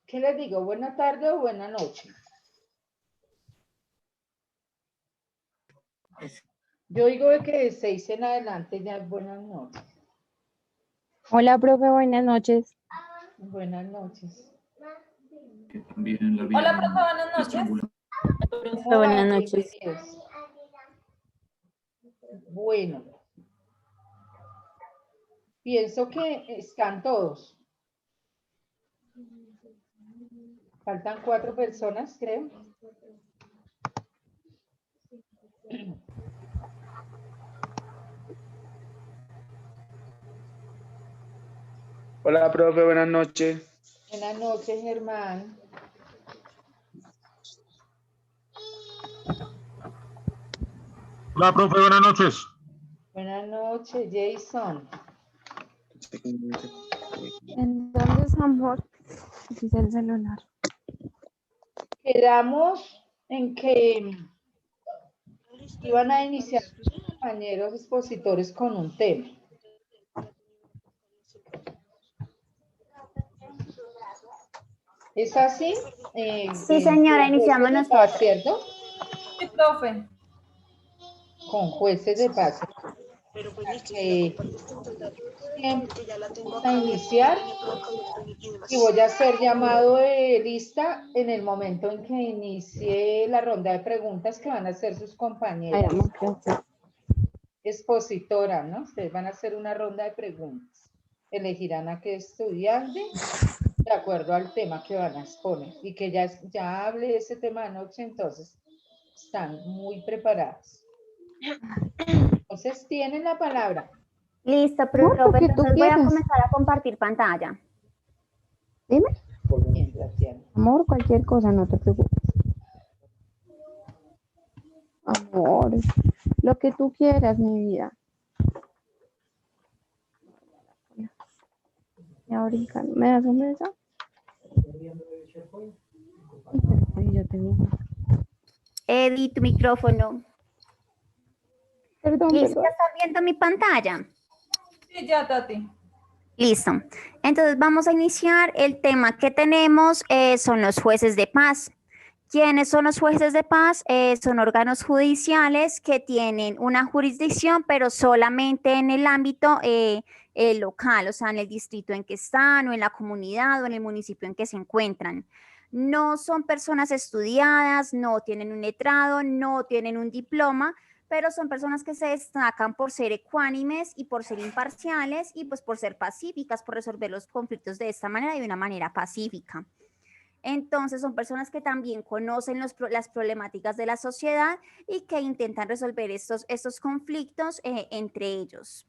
¿Qué les digo? ¿Buena tarde o buena noche? Yo digo que de 6 en adelante ya es buenas noches. Hola, profe, buenas noches. Buenas noches. Hola, profe, buenas noches. ¿Cómo Buenas van, noches. bienvenidos? Bueno, pienso que están todos. Faltan 4 personas, creo. Hola, profe, buenas noches. Buenas noches, Germán. Hola, profe, buenas noches. Buenas noches, Jason. Entonces, amor, dice el celular. Quedamos en que iban a iniciar sus compañeros expositores con un tema. ¿Es así? Sí, señora, iniciamos jueces de nosotros. paz, ¿cierto? Sí, profe. Con jueces de paz. Vamos a iniciar y voy a hacer llamado de lista en el momento en que inicie la ronda de preguntas que van a hacer sus Ay, compañeras. amor, ¿qué haces? Expositora, ¿no? Ustedes van a hacer una ronda de preguntas. Elegirán a qué estudiante de acuerdo al tema que van a exponer y que ya hablé de ese tema anoche, entonces están muy preparados. Entonces tienen la palabra. Listo, No, lo profe, que tú entonces voy a quieras. comenzar a compartir pantalla. Dime, Bien, Tatiana. amor, cualquier cosa, no te preocupes. Amor, lo que tú quieras, mi vida. Ya brincar. ¿Me das un beso? Ay, yo tengo. Edit tu micrófono. Perdón, Listo, perdón. ¿ya están viendo mi pantalla? Sí, ya, Tati. Listo. Entonces vamos a iniciar. El tema que tenemos son los jueces de paz. ¿Quiénes son los jueces de paz? Son órganos judiciales que tienen una jurisdicción, pero solamente en el ámbito local, o sea, en el distrito en que están, o en la comunidad, o en el municipio en que se encuentran. No son personas estudiadas, no tienen un letrado, no tienen un diploma, pero son personas que se destacan por ser ecuánimes y por ser imparciales y pues por ser pacíficas, por resolver los conflictos de esta manera y de una manera pacífica. Entonces son personas que también conocen las problemáticas de la sociedad y que intentan resolver estos conflictos entre ellos.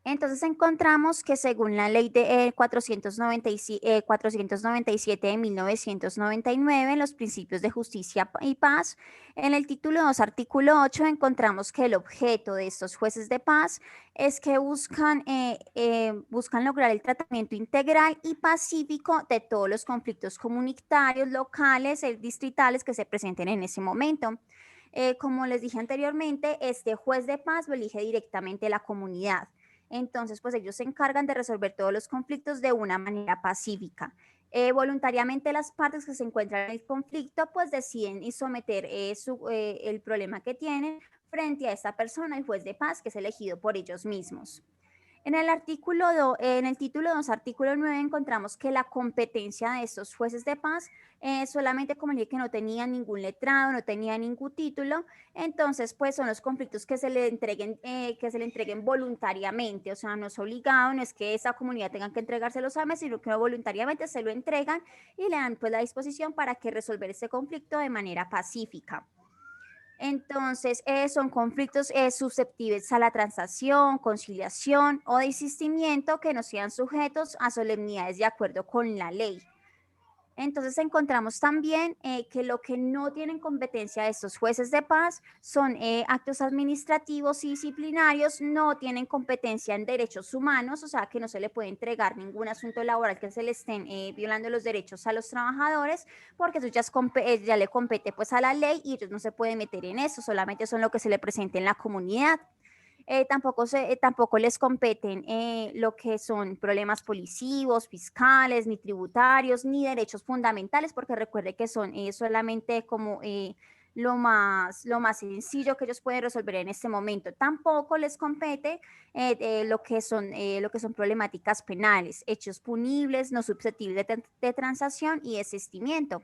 Entonces encontramos que según la ley de 497 de 1999, en los principios de justicia y paz, en el título 2, artículo 8, encontramos que el objeto de estos jueces de paz es que buscan lograr el tratamiento integral y pacífico de todos los conflictos comunitarios, locales, distritales que se presenten en ese momento. Como les dije anteriormente, este juez de paz lo elige directamente la comunidad. Entonces, pues ellos se encargan de resolver todos los conflictos de una manera pacífica. Voluntariamente las partes que se encuentran en el conflicto, pues deciden y someter el problema que tienen frente a esta persona, el juez de paz, que es elegido por ellos mismos. En el título 2, artículo 9, encontramos que la competencia de estos jueces de paz, solamente como dije que no tenían ningún letrado, no tenían ningún título, entonces pues son los conflictos que se le entreguen voluntariamente, o sea, no es obligado, no es que esa comunidad tenga que entregárselos a mí, sino que voluntariamente se lo entregan y le dan pues la disposición para que resolver ese conflicto de manera pacífica. Entonces, son conflictos susceptibles a la transacción, conciliación o desistimiento que no sean sujetos a solemnidades de acuerdo con la ley. Entonces encontramos también que lo que no tienen competencia de estos jueces de paz son actos administrativos y disciplinarios, no tienen competencia en derechos humanos, o sea que no se le puede entregar ningún asunto laboral que se le estén violando los derechos a los trabajadores, porque eso ya le compete pues a la ley y ellos no se pueden meter en eso, solamente son lo que se le presente en la comunidad. tampoco les competen lo que son problemas policivos, fiscales, ni tributarios, ni derechos fundamentales, porque recuerde que son solamente como lo más sencillo que ellos pueden resolver en este momento. Tampoco les compete lo que son problemáticas penales, hechos punibles, no susceptibles de transacción y desistimiento.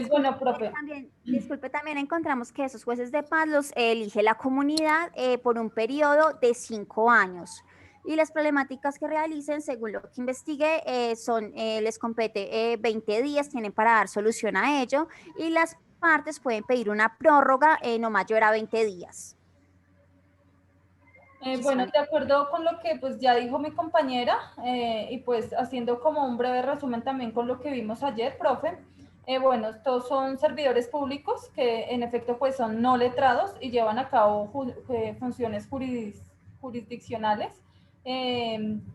Bueno, profe. Disculpe, también encontramos que esos jueces de paz los elige la comunidad por un periodo de 5 años. Y las problemáticas que realicen, según lo que investigué, les compete 20 días, tienen para dar solución a ello, y las partes pueden pedir una prórroga no mayor a 20 días. Bueno, de acuerdo con lo que pues ya dijo mi compañera, y pues haciendo como un breve resumen también con lo que vimos ayer, profe, bueno, estos son servidores públicos que en efecto pues son no letrados y llevan a cabo funciones jurisdiccionales.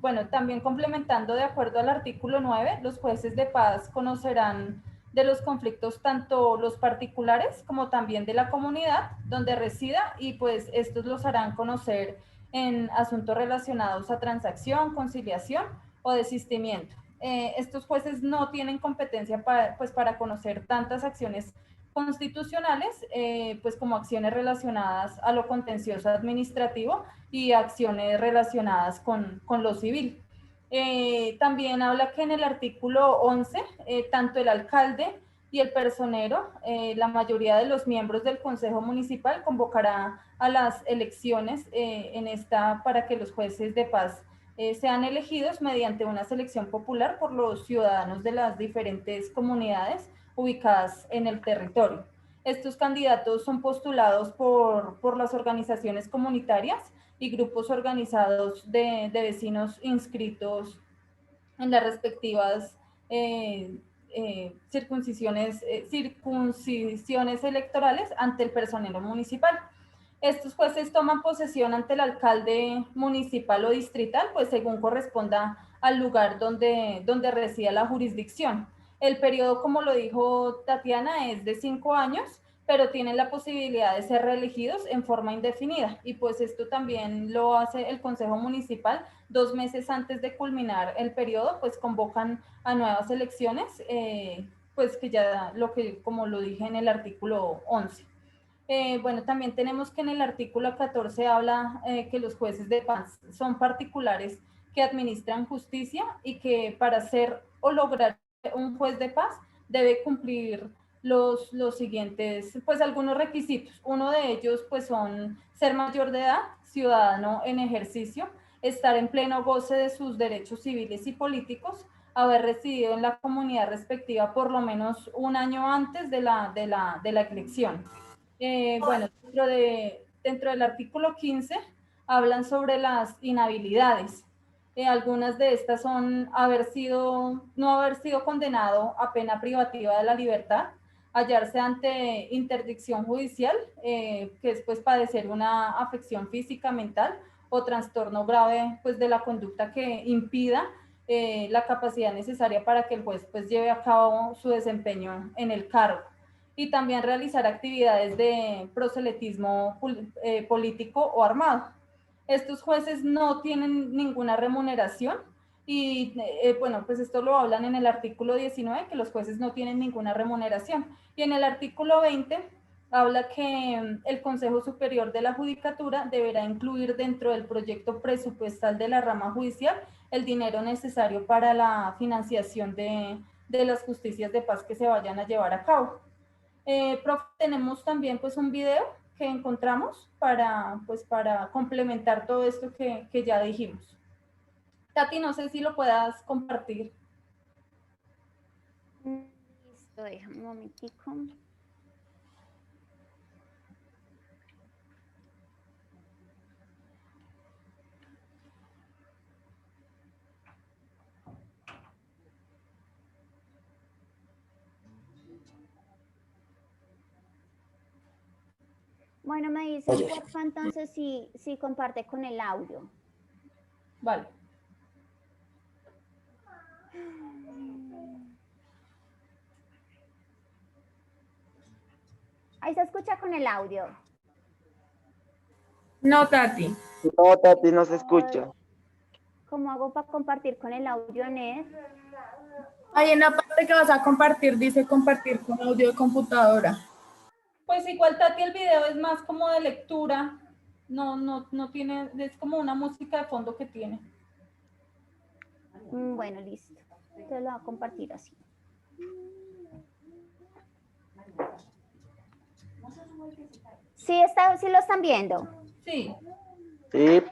Bueno, también complementando de acuerdo al artículo 9, los jueces de paz conocerán de los conflictos tanto los particulares como también de la comunidad donde resida, y pues estos los harán conocer en asuntos relacionados a transacción, conciliación o desistimiento. Estos jueces no tienen competencia para conocer tantas acciones constitucionales, pues como acciones relacionadas a lo contencioso administrativo y acciones relacionadas con lo civil. También habla que en el artículo 11, tanto el alcalde y el personero, la mayoría de los miembros del Consejo Municipal convocará a las elecciones para que los jueces de paz sean elegidos mediante una selección popular por los ciudadanos de las diferentes comunidades ubicadas en el territorio. Estos candidatos son postulados por las organizaciones comunitarias y grupos organizados de vecinos inscritos en las respectivas circuncisiones electorales ante el personero municipal. Estos jueces toman posesión ante el alcalde municipal o distrital, pues según corresponda al lugar donde resida la jurisdicción. El periodo, como lo dijo Tatiana, es de 5 años, pero tienen la posibilidad de ser reelegidos en forma indefinida. Y pues esto también lo hace el Consejo Municipal 2 meses antes de culminar el periodo, pues convocan a nuevas elecciones, pues que ya como lo dije en el artículo 11. Bueno, también tenemos que en el artículo 14 habla que los jueces de paz son particulares que administran justicia y que para ser o lograr un juez de paz debe cumplir los siguientes, pues algunos requisitos. Uno de ellos pues son ser mayor de edad, ciudadano en ejercicio, estar en pleno goce de sus derechos civiles y políticos, haber residido en la comunidad respectiva por lo menos un año antes de la elección. Bueno, dentro del artículo 15 hablan sobre las inhabilidades. Algunas de estas son no haber sido condenado a pena privativa de la libertad, hallarse ante interdicción judicial, que es pues padecer una afección física, mental o trastorno grave pues de la conducta que impida la capacidad necesaria para que el juez pues lleve a cabo su desempeño en el cargo, y también realizar actividades de proselitismo político o armado. Estos jueces no tienen ninguna remuneración y bueno, pues esto lo hablan en el artículo 19, que los jueces no tienen ninguna remuneración. Y en el artículo 20 habla que el Consejo Superior de la Judicatura deberá incluir dentro del proyecto presupuestal de la rama judicial el dinero necesario para la financiación de las justicias de paz que se vayan a llevar a cabo. Profe, tenemos también pues un video que encontramos para complementar todo esto que ya dijimos. Tati, no sé si lo puedas compartir. Listo, déjame un momentico. Bueno, me dicen, porfa, entonces si comparte con el audio. Vale. Ahí se escucha con el audio. No, Tati. No, Tati, no se escucha. ¿Cómo hago para compartir con el audio, Ned? Ahí en la parte que vas a compartir, dice compartir con audio de computadora. Pues igual, Tati, el video es más como de lectura. No tiene, es como una música de fondo que tiene. Bueno, listo. Entonces lo voy a compartir así. Sí lo están viendo. Sí. Sí.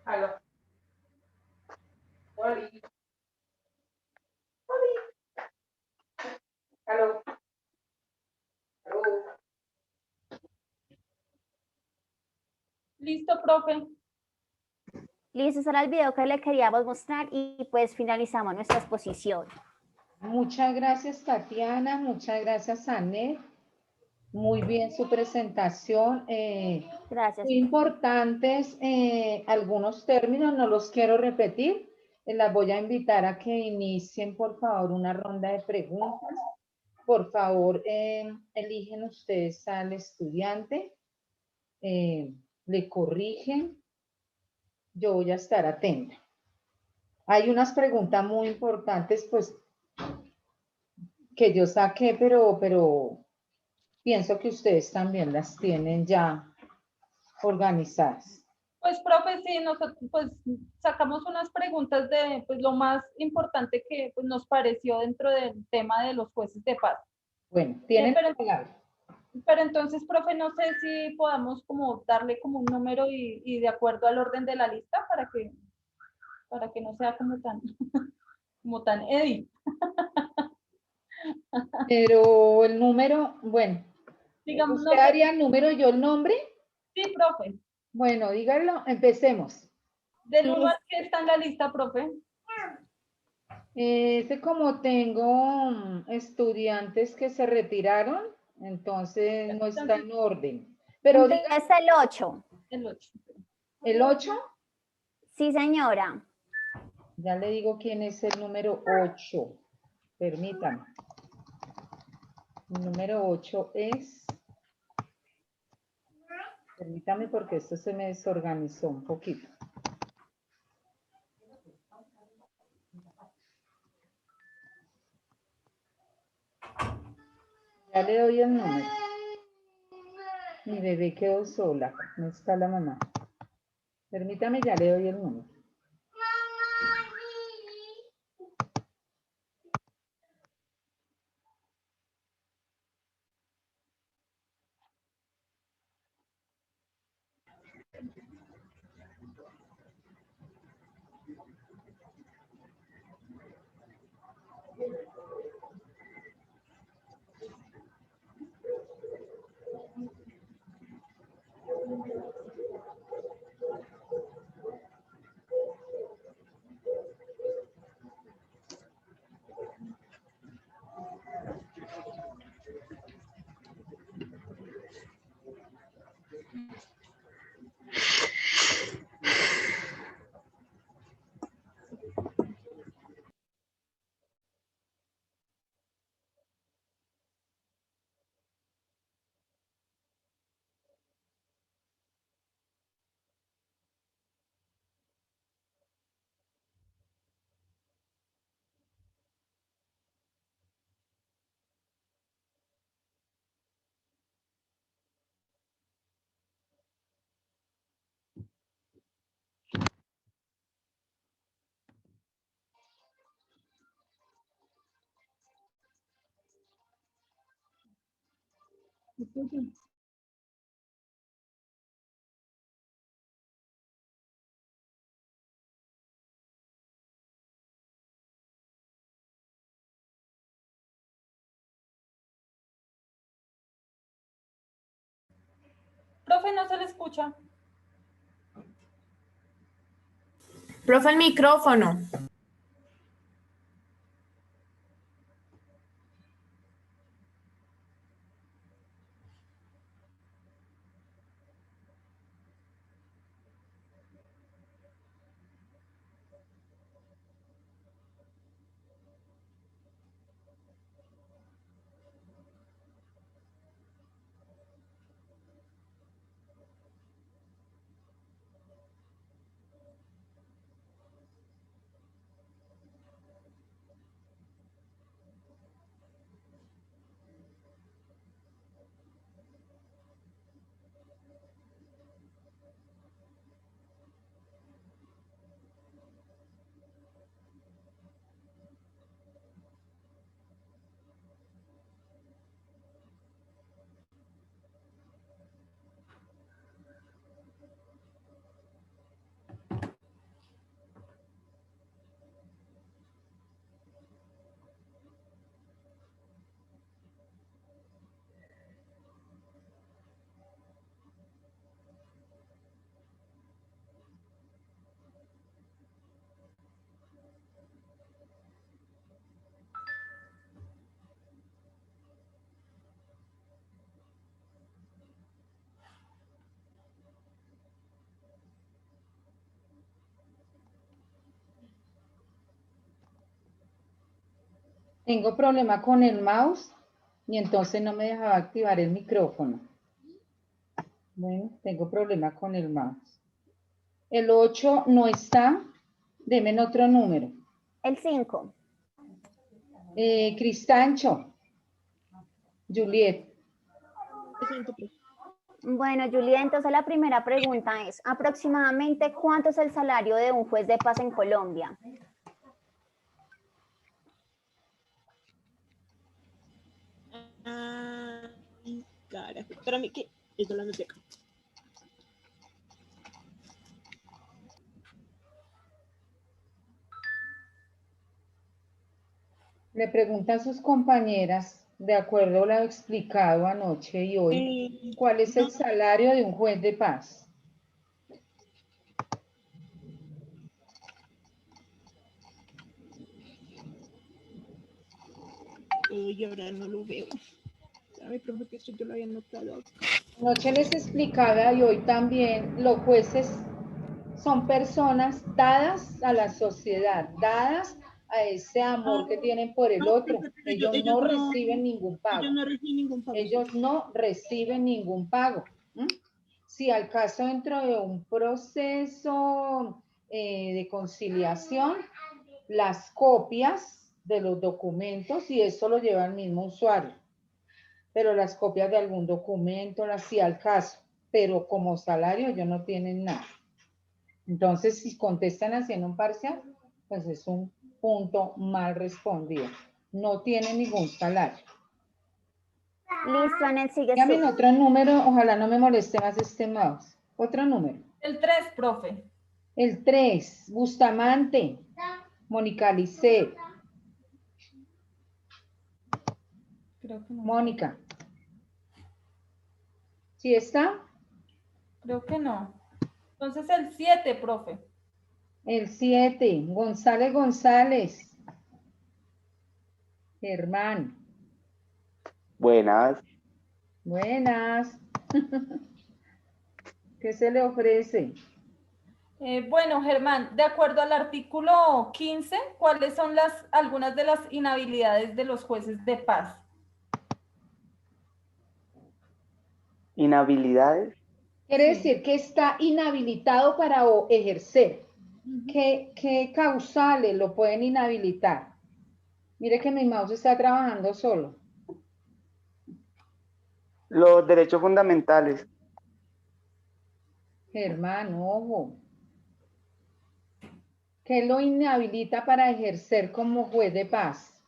Aló. Oli. Aló. Aló. Listo, profe. Listo, ese era el video que le queríamos mostrar y pues finalizamos nuestra exposición. Muchas gracias, Tatiana. Muchas gracias, Anet. Muy bien su presentación. Gracias. Muy importantes algunos términos, no los quiero repetir. Las voy a invitar a que inicien, por favor, una ronda de preguntas. Por favor, eligen ustedes al estudiante, le corrigen. Yo voy a estar atenta. Hay unas preguntas muy importantes, pues, que yo saqué, pero pienso que ustedes también las tienen ya organizadas. Pues, profe, sí, nosotros pues sacamos unas preguntas de pues, lo más importante que pues, nos pareció dentro del tema de los jueces de paz. Bueno, tienen pero, la palabra. pero entonces, profe, no sé si podamos como darle como un número y de acuerdo al orden de la lista para que no sea como tan, como tan edit. Pero el número, bueno, Digamos, ¿usted no sé. haría el número y yo el nombre? Sí, profe. Bueno, dígalo, empecemos. Del 1 al que está en la lista, profe. Como tengo estudiantes que se retiraron, entonces no está en orden. Pero diga Es el 8. El 8. el 8, Sí, señora. ya le digo quién es el número 8. Permítame. El número 8 es... Permítame porque esto se me desorganizó un poquito. Ya le doy el número. Mi bebé quedó sola, no está la mamá. Permítame, ya le doy el número. Profe, no se le escucha. Profe, el micrófono. Tengo problema con el mouse y entonces no me dejaba activar el micrófono. Bueno, tengo problema con el mouse. El 8 no está. Deme otro número. El 5. Cristancho. Juliet. Bueno, Julia, entonces la primera pregunta es, aproximadamente, ¿cuánto es el salario de un juez de paz en Colombia? Carajo, espérame que esto lo metí acá. Le preguntan sus compañeras, de acuerdo a lo explicado anoche y hoy, ¿cuál es el salario de un juez de paz? Uy, ahora no lo veo. Ay, profe, que esto yo lo había anotado acá. Anoche les explicaba y hoy también, los jueces son personas dadas a la sociedad, dadas a ese amor que tienen por el otro. Ellos no reciben ningún pago. Ellos no reciben ningún pago. Ellos no reciben ningún pago. Si al caso dentro de un proceso de conciliación, las copias de los documentos, y eso lo lleva el mismo usuario, pero las copias de algún documento, así al caso, pero como salario ellos no tienen nada. Entonces, si contestan haciendo un parcial, pues es un punto mal respondido. No tienen ningún salario. Listo, Anel, sigue Dígame tú. otro número, ojalá no me moleste más este mouse. Otro número. El 3, profe. El 3, Bustamante, Mónica Lisset. Creo que no. Mónica. ¿Sí está? Creo que no. Entonces el 7, profe. El 7, González González. Germán. Buenas. Buenas. ¿Qué se le ofrece? Bueno, Germán, de acuerdo al artículo 15, ¿cuáles son algunas de las inhabilidades de los jueces de paz? ¿Inhabilidades? Quiere decir que está inhabilitado para ejercer. ¿Qué causales lo pueden inhabilitar? Mire que mi mouse está trabajando solo. Los derechos fundamentales. Germán, ojo. ¿Qué lo inhabilita para ejercer como juez de paz?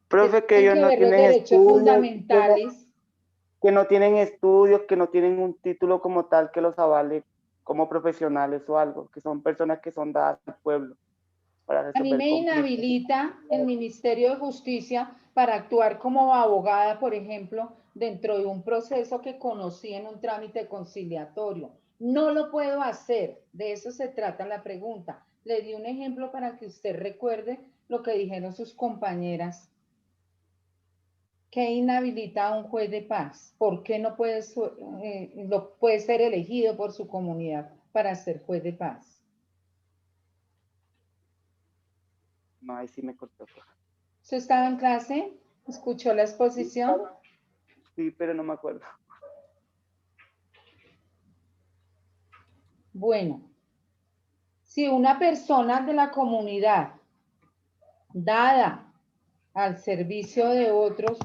Profe, que Tienen ellos que no ver los tienen derechos estudios. fundamentales. que no tienen estudios, que no tienen un título como tal que los avale como profesionales o algo, que son personas que son dadas al pueblo para A mí resolver me conflictos. inhabilita el Ministerio de Justicia para actuar como abogada, por ejemplo, dentro de un proceso que conocí en un trámite conciliatorio. No lo puedo hacer, de eso se trata la pregunta. Le di un ejemplo para que usted recuerde lo que dijeron sus compañeras. ¿Qué inhabilita a un juez de paz? ¿Por qué no puede, puede ser elegido por su comunidad para ser juez de paz? No, ahí sí me cortó. ¿Usted estaba en clase? ¿Escuchó la exposición? Sí, pero no me acuerdo. Bueno, si una persona de la comunidad dada al servicio de otros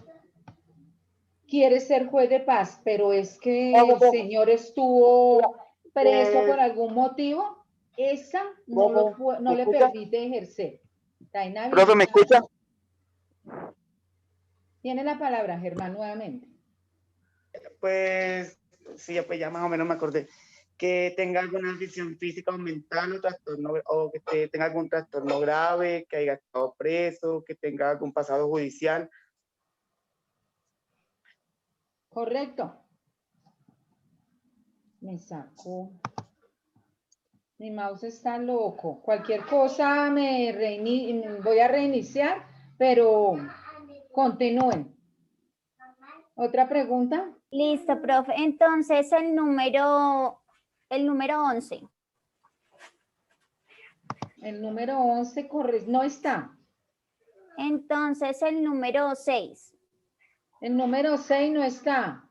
quiere ser juez de paz, pero es que el señor estuvo preso por algún motivo, esa no le permite ejercer. Está Profe, ¿me escucha? Tiene la palabra, Germán, nuevamente. Pues sí, pues ya más o menos me acordé. Que tenga alguna afección física o mental o trastorno, o que tenga algún trastorno grave, que haya estado preso, que tenga algún pasado judicial. Correcto. Me sacó. Mi mouse está loco. Cualquier cosa voy a reiniciar, pero continúen. ¿Otra pregunta? Listo, profe. Entonces, el número 11. El número 11 no está. Entonces, el número 6. El número 6 no está.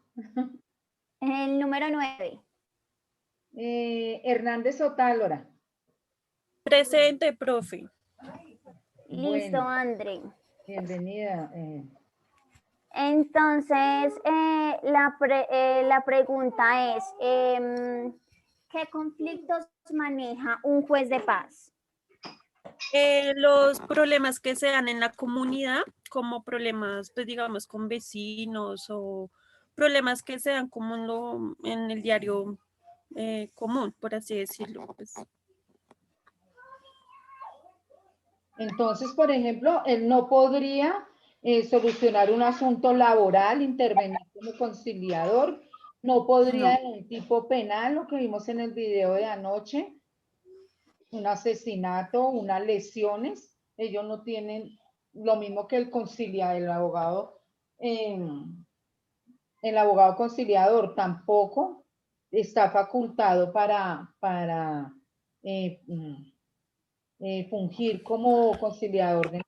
El número 9. Hernández Otálora. Presente, profe. Listo, Bueno, André. bienvenida. Entonces, la pregunta es, ¿qué conflictos maneja un juez de paz? Los problemas que se dan en la comunidad, como problemas, pues digamos, con vecinos o problemas que se dan como en el diario común, por así decirlo. Pues. Entonces, por ejemplo, él no podría solucionar un asunto laboral, intervenir como conciliador, no podría en un tipo penal, lo que vimos en el video de anoche, un asesinato, unas lesiones, ellos no tienen lo mismo que el abogado, el abogado conciliador tampoco está facultado para fungir como conciliador de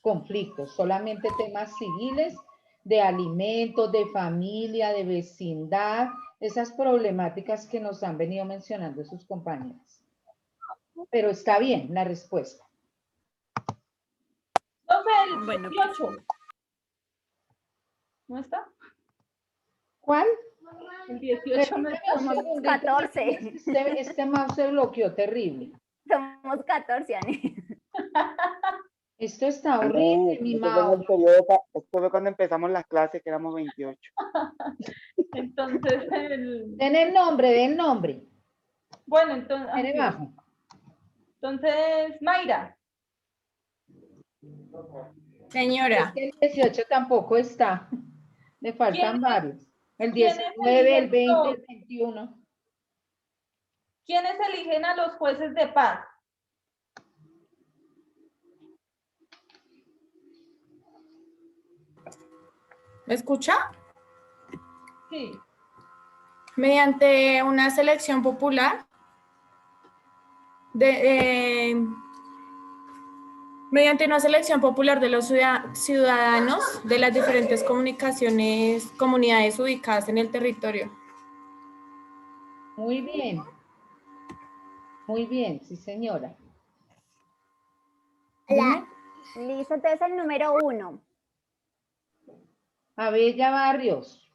conflictos, solamente temas civiles, de alimentos, de familia, de vecindad, esas problemáticas que nos han venido mencionando sus compañeras. Pero está bien la respuesta. El 18. ¿No está? ¿Cuál? El 18 no está. Somos 14. Este mouse se bloqueó terrible. Somos 14, Ani. Esto está horrible, mi mouse. Esto fue cuando empezamos las clases, que éramos 28. Entonces, Den el nombre. Bueno, entonces... Mire bajo. Entonces, Mayra. Señora. El 18 tampoco está. Le faltan varios. El ¿quiénes 19, el 20, eligen el 21. ¿Quiénes eligen a los jueces de paz? ¿Me escucha? Sí. Mediante una selección popular mediante una selección popular de los ciudadanos de las diferentes comunidades ubicadas en el territorio. Muy bien. Muy bien, sí, señora. Listo, entonces el número 1. Abella Barrios.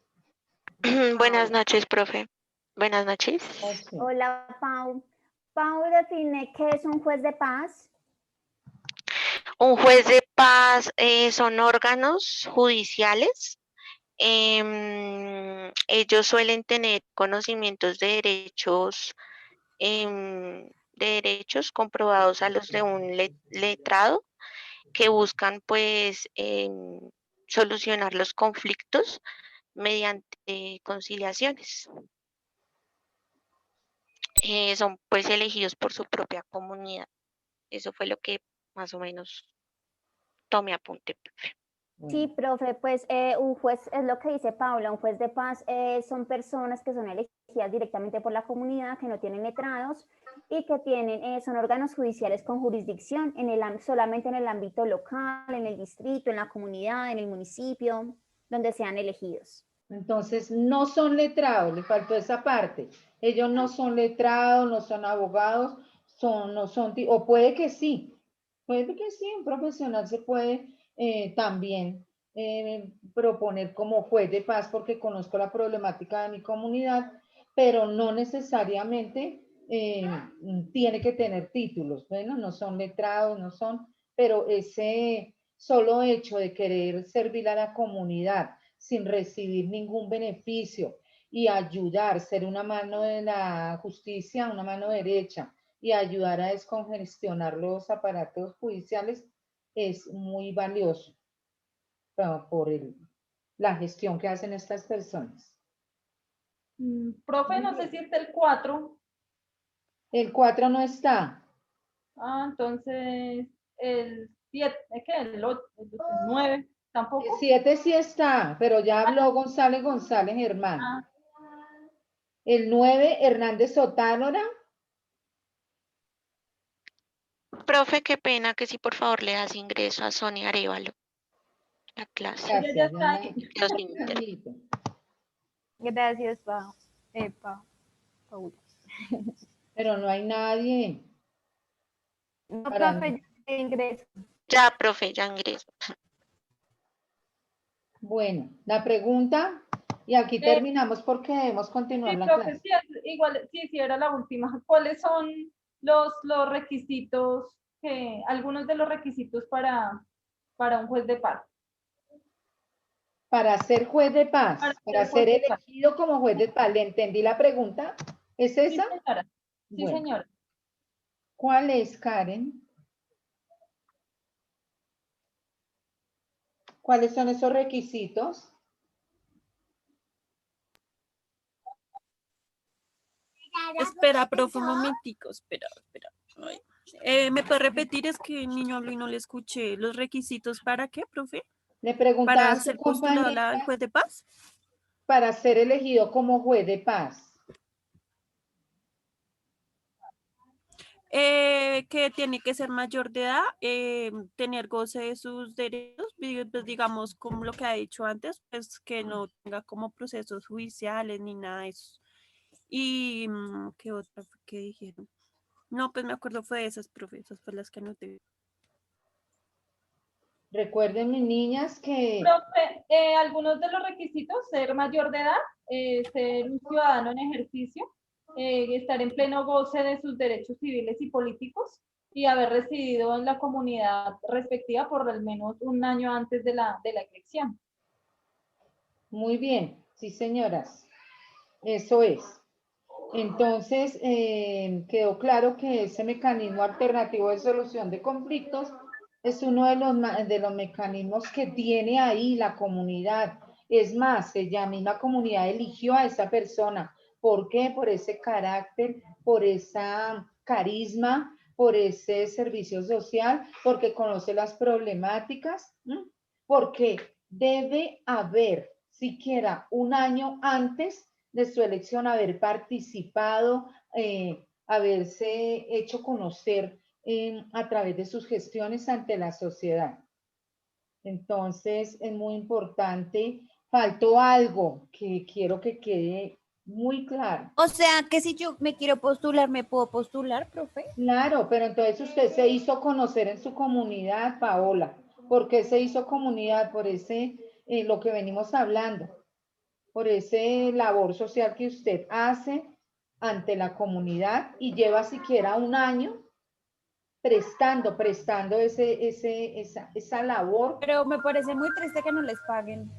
Buenas noches, profe. Buenas noches. Hola, Pau. Pau define qué es un juez de paz. Un juez de paz son órganos judiciales Ellos suelen tener conocimientos de derechos comprobados a los de un letrado que buscan pues solucionar los conflictos mediante conciliaciones. Son pues elegidos por su propia comunidad. Eso fue lo que más o menos tomé apunte. Sí, profe, pues un juez, es lo que dice Paula, un juez de paz son personas que son elegidas directamente por la comunidad, que no tienen letrados y que son órganos judiciales con jurisdicción solamente en el ámbito local, en el distrito, en la comunidad, en el municipio, donde sean elegidos. Entonces, no son letrados, le faltó esa parte. Ellos no son letrados, no son abogados, o puede que sí, un profesional se puede también proponer como juez de paz porque conozco la problemática de mi comunidad, pero no necesariamente tiene que tener títulos. Bueno, no son letrados, pero ese solo hecho de querer servir a la comunidad sin recibir ningún beneficio y ayudar, ser una mano de la justicia, una mano derecha, y ayudar a descongestionar los aparatos judiciales es muy valioso por la gestión que hacen estas personas. Profe, no sé si está el 4. El 4 no está. Entonces el 7, ¿qué? El 8, el 9, tampoco. El 7 sí está, pero ya habló González Germán. El 9, Hernández Sotánora. Profe, qué pena que si por favor le das ingreso a Sonia Arevalo. La clase. Gracias, Ya está ahí. Gracias, Paula. Pero no hay nadie. No, profe, ya ingreso. Ya, profe, ya ingreso. Bueno, la pregunta, y aquí terminamos porque debemos continuar la profe, clase. sí, igual, sí, era la última. ¿Cuáles son los requisitos, algunos de los requisitos para un juez de paz? Para ser juez de paz, para ser elegido como juez de paz. ¿Le entendí la pregunta? ¿Es esa? Sí, señora. Sí, bueno. señora. ¿Cuál es, Karen? ¿Cuáles son esos requisitos? Espera, profe, un momentico, espera. Ay. ¿Me puede repetir? Es que el niño habló y no le escuché. ¿Los requisitos para qué, profe? Le preguntaba ¿Para a su ser postulado compañera al juez de paz? para ser elegido como juez de paz. Que tiene que ser mayor de edad, tener goce de sus derechos, pues, digamos, como lo que ha dicho antes, pues que no tenga como procesos judiciales ni nada de eso. Y, ¿qué otra fue que dijeron? No, pues me acuerdo fue de esas, profe, esas fue las que anoté. Recuerden, mis niñas, que... Profe, algunos de los requisitos, ser mayor de edad, ser un ciudadano en ejercicio, estar en pleno goce de sus derechos civiles y políticos y haber residido en la comunidad respectiva por al menos un año antes de la elección. Muy bien, sí, señoras. Eso es. Entonces, quedó claro que ese mecanismo alternativo de solución de conflictos es uno de los mecanismos que tiene ahí la comunidad. Es más, la misma comunidad eligió a esa persona. ¿Por qué? Por ese carácter, por esa carisma, por ese servicio social, porque conoce las problemáticas, porque debe haber siquiera un año antes de su elección haber participado, haberse hecho conocer a través de sus gestiones ante la sociedad. Entonces, es muy importante. Faltó algo que quiero que quede muy claro. O sea, que si yo me quiero postular, ¿me puedo postular, profe? Claro, pero entonces usted se hizo conocer en su comunidad, Paola. ¿Por qué se hizo comunidad? Por lo que venimos hablando. Por ese labor social que usted hace ante la comunidad y lleva siquiera un año prestando esa labor. Pero me parece muy triste que no les paguen.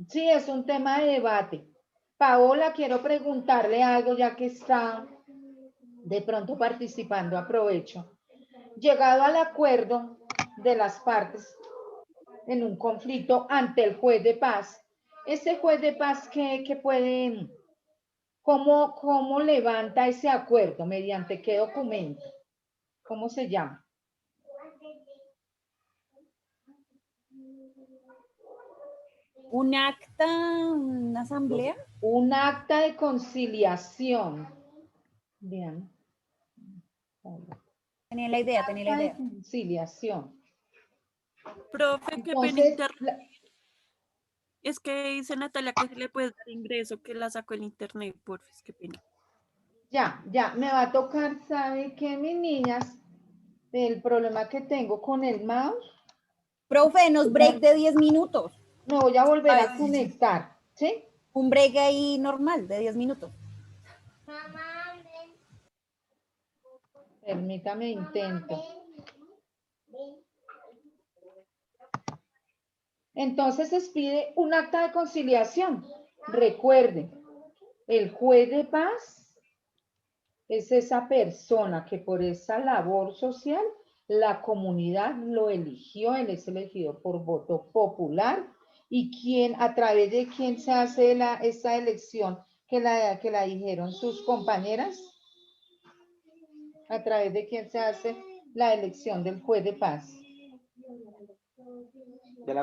Sí, es un tema de debate. Paola, quiero preguntarle algo ya que está de pronto participando, aprovecho. Llegado al acuerdo de las partes en un conflicto ante el juez de paz, ese juez de paz que puede, ¿cómo levanta ese acuerdo? ¿Mediante qué documento? ¿Cómo se llama? ¿Un acta, una asamblea? Un acta de conciliación. Bien. Tenía la idea, tenía la Acta de idea. conciliación. Profe, qué pena Entonces, es que dice Natalia que se le puede dar ingreso, que la sacó en internet, porfa, qué pena. ya, me va a tocar, ¿sabe qué, mis niñas? El problema que tengo con el mouse. Profe, nos break de 10 minutos. Me voy a volver a conectar, ¿sí? Un break ahí normal de 10 minutos. Permítame, intento. Entonces se pide un acta de conciliación. Recuerden, el juez de paz es esa persona que por esa labor social la comunidad lo eligió, él es elegido por voto popular y a través de quién se hace esa elección que la dijeron sus compañeras, a través de quién se hace la elección del juez de paz.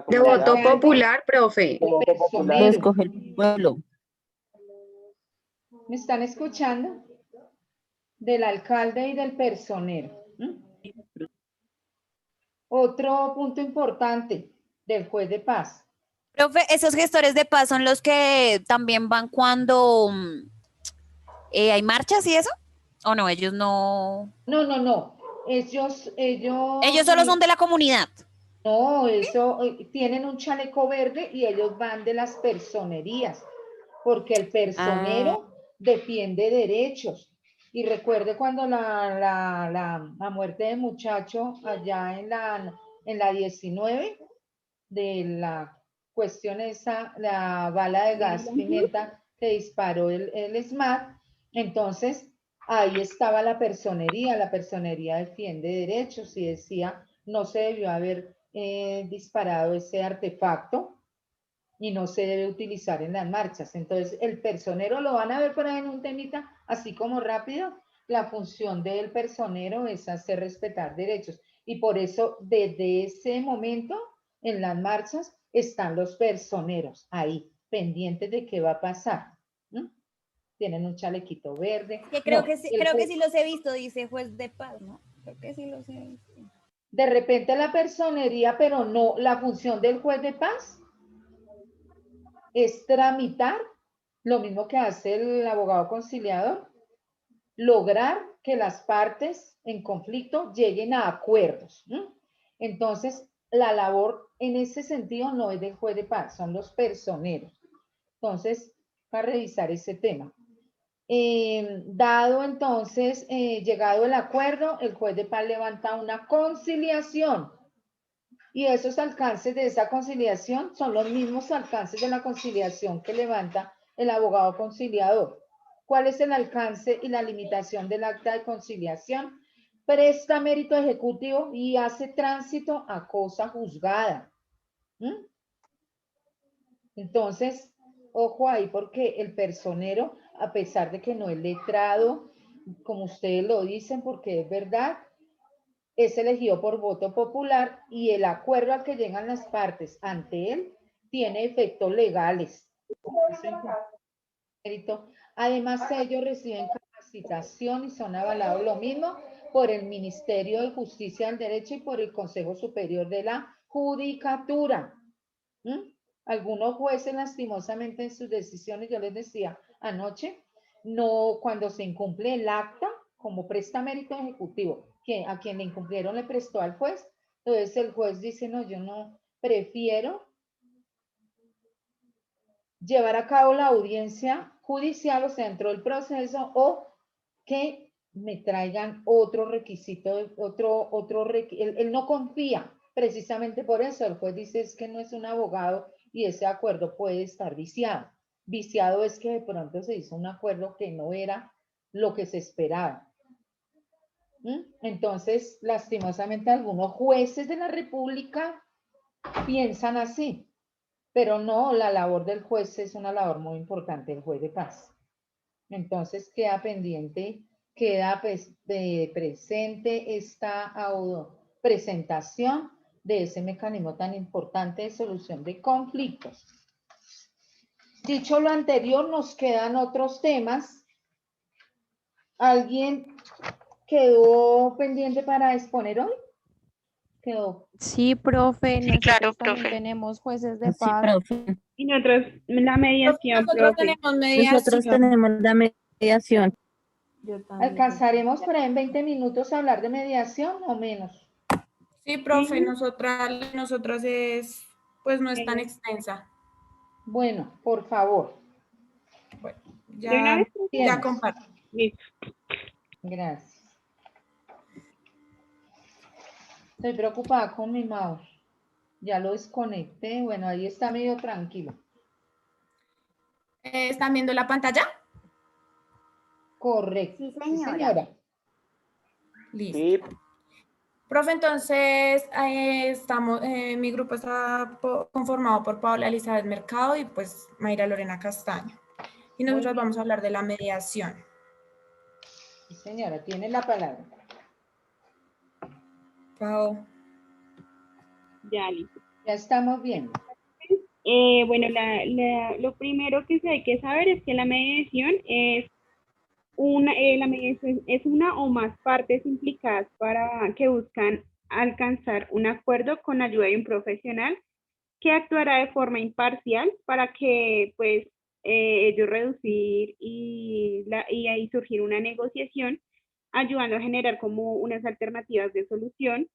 De voto popular, profe. Lo escoge el pueblo. ¿Me están escuchando? Del alcalde y del personero. Otro punto importante del juez de paz. Profe, esos gestores de paz son los que también van cuando hay marchas y eso, ¿o no? Ellos no. No. Ellos solo son de la comunidad. No, eso tienen un chaleco verde y ellos van de las personerías, porque el personero defiende derechos. Y recuerde cuando la muerte de muchacho allá en la 19, de la cuestión esa, la bala de gas pimienta que disparó el SMAT, entonces ahí estaba la personería defiende derechos y decía no se debió haber disparado ese artefacto y no se debe utilizar en las marchas. Entonces, el personero lo van a ver por ahí en un temita, así como rápido, la función del personero es hacer respetar derechos. Y por eso, desde ese momento, en las marchas, están los personeros ahí, pendientes de qué va a pasar. Tienen un chalequito verde. Que creo que sí los he visto, dice juez de paz, ¿no? Creo que sí los he visto. De repente la personería, pero no, la función del juez de paz es tramitar, lo mismo que hace el abogado conciliador, lograr que las partes en conflicto lleguen a acuerdos. Entonces, la labor en ese sentido no es del juez de paz, son los personeros. Entonces, para revisar ese tema. Dado entonces, llegado el acuerdo, el juez de paz levanta una conciliación. Y esos alcances de esa conciliación son los mismos alcances de la conciliación que levanta el abogado conciliador. ¿Cuál es el alcance y la limitación del acta de conciliación? Presta mérito ejecutivo y hace tránsito a cosa juzgada. Entonces, ojo ahí porque el personero, a pesar de que no es letrado, como ustedes lo dicen, porque es verdad, es elegido por voto popular y el acuerdo al que llegan las partes ante él tiene efectos legales. Además, ellos reciben capacitación y son avalados lo mismo por el Ministerio de Justicia del Derecho y por el Consejo Superior de la Judicatura. Algunos jueces, lastimosamente, en sus decisiones, yo les decía anoche, no, cuando se incumple el acta, como presta mérito ejecutivo, que a quien le incumplieron le prestó al juez, entonces el juez dice, no, yo no, prefiero llevar a cabo la audiencia judicial, o sea, dentro del proceso, o que me traigan otro requisito, él no confía, precisamente por eso el juez dice es que no es un abogado y ese acuerdo puede estar viciado. Viciado es que de pronto se hizo un acuerdo que no era lo que se esperaba. Entonces, lastimosamente, algunos jueces de la República piensan así, pero no, la labor del juez es una labor muy importante, el juez de paz. Entonces, queda pendiente, queda presente esta presentación de ese mecanismo tan importante de solución de conflictos. Dicho lo anterior, nos quedan otros temas. ¿Alguien quedó pendiente para exponer hoy? Quedó. Sí, profe. Sí, claro, Nosotros también profe. tenemos jueces de Sí, paz. profe. Y nosotros la mediación, Nosotros profe. tenemos mediación. Nosotros tenemos la mediación. Yo también. ¿Alcanzaremos por ahí en 20 minutos a hablar de mediación o menos? Sí, profe, Sí. nosotras pues no es tan extensa. Bueno, por favor. Bueno, ¿De una vez? ya comparto. Listo. Gracias. Estoy preocupada con mi mouse. Ya lo desconecté. Bueno, ahí está medio tranquilo. ¿Están viendo la pantalla? Correcto. Sí, Sí, señora. señora. Listo. Sí, Profe, entonces mi grupo está conformado por Paola Elizabeth Mercado y pues Mayra Lorena Castaño. Y nosotros vamos a hablar de la mediación. Sí, señora, tiene la palabra. Pao. Ya, listo. Ya estamos viendo. Bueno, lo primero que hay que saber es que la mediación es una o más partes implicadas para que buscan alcanzar un acuerdo con ayuda de un profesional que actuará de forma imparcial para que pues ellos reducir y ahí surgir una negociación, ayudando a generar como unas alternativas de solución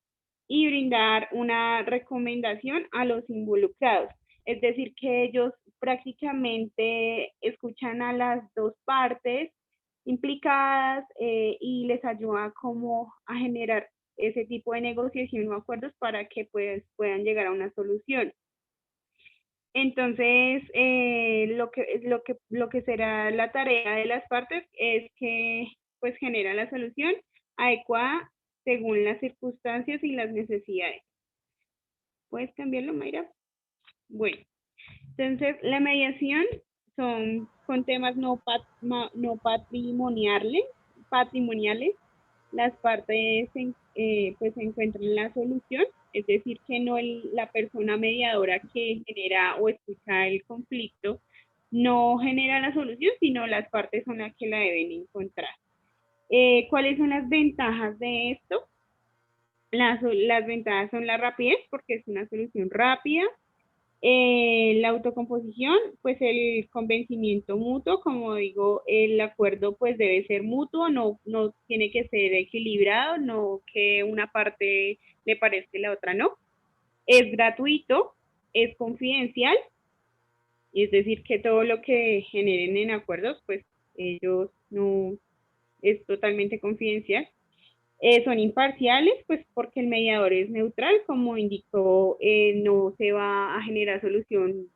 y brindar una recomendación a los involucrados. Es decir, que ellos prácticamente escuchan a las dos partes implicadas y les ayuda como a generar ese tipo de negociación o acuerdos para que pues puedan llegar a una solución. Entonces, lo que será la tarea de las partes es que pues genera la solución adecuada según las circunstancias y las necesidades. ¿Puedes cambiarlo, Mayra? Bueno, entonces la mediación son con temas no patrimoniales. Las partes pues encuentran la solución, es decir, que no la persona mediadora que genera o escucha el conflicto no genera la solución, sino las partes son las que la deben encontrar. ¿Cuáles son las ventajas de esto? Las ventajas son la rapidez, porque es una solución rápida. La autocomposición, pues el convencimiento mutuo, como digo, el acuerdo pues debe ser mutuo, no tiene que ser equilibrado, no que una parte le parezca y la otra no. Es gratuito, es confidencial, es decir, que todo lo que generen en acuerdos, pues ellos no, es totalmente confidencial. Son imparciales, pues porque el mediador es neutral, como indicó, no se va a generar solución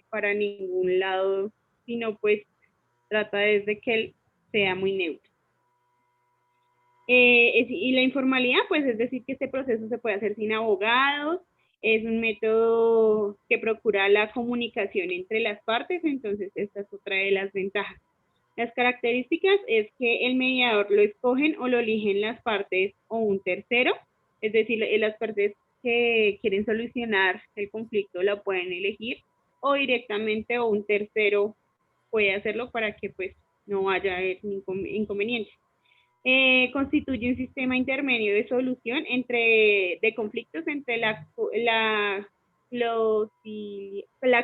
para ningún lado, sino pues trata desde que él sea muy neutro. Y la informalidad, pues es decir, que este proceso se puede hacer sin abogados, es un método que procura la comunicación entre las partes, entonces esta es otra de las ventajas. Las características es que el mediador lo escogen o lo eligen las partes o un tercero, es decir, las partes que quieren solucionar el conflicto lo pueden elegir o directamente o un tercero puede hacerlo para que pues no haya inconveniente. Constituye un sistema intermedio de solución de conflictos entre la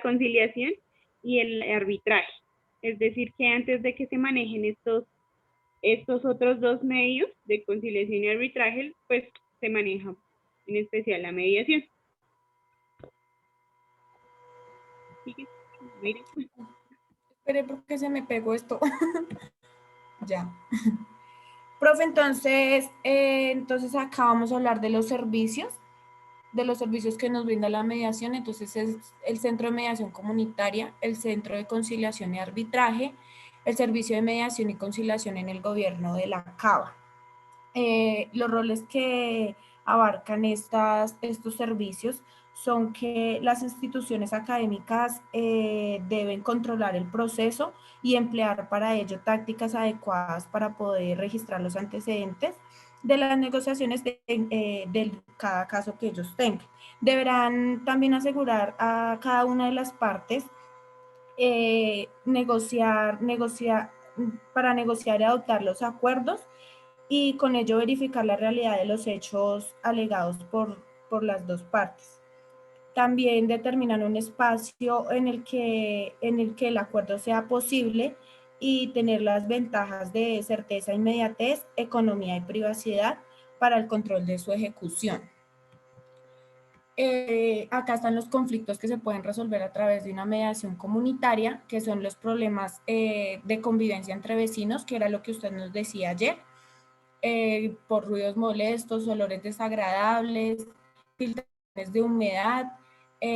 conciliación y el arbitraje. Es decir, que antes de que se manejen estos otros dos medios de conciliación y arbitraje, pues se maneja en especial la mediación. Espere, porque se me pegó esto. Ya. Profe, entonces acá vamos a hablar de los servicios. los servicios que nos brinda la mediación. Entonces es el Centro de Mediación Comunitaria, el Centro de Conciliación y Arbitraje, el Servicio de Mediación y Conciliación en el Gobierno de la Cava. Los roles que abarcan estos servicios son que las instituciones académicas deben controlar el proceso y emplear para ello tácticas adecuadas para poder registrar los antecedentes de las negociaciones de cada caso que ellos tengan. Deberán también asegurar a cada una de las partes para negociar y adoptar los acuerdos y con ello verificar la realidad de los hechos alegados por las dos partes. También determinan un espacio en el que el acuerdo sea posible y tener las ventajas de certeza, inmediatez, economía y privacidad para el control de su ejecución. Acá están los conflictos que se pueden resolver a través de una mediación comunitaria, que son los problemas de convivencia entre vecinos, que era lo que usted nos decía ayer, por ruidos molestos, olores desagradables, filtraciones de humedad,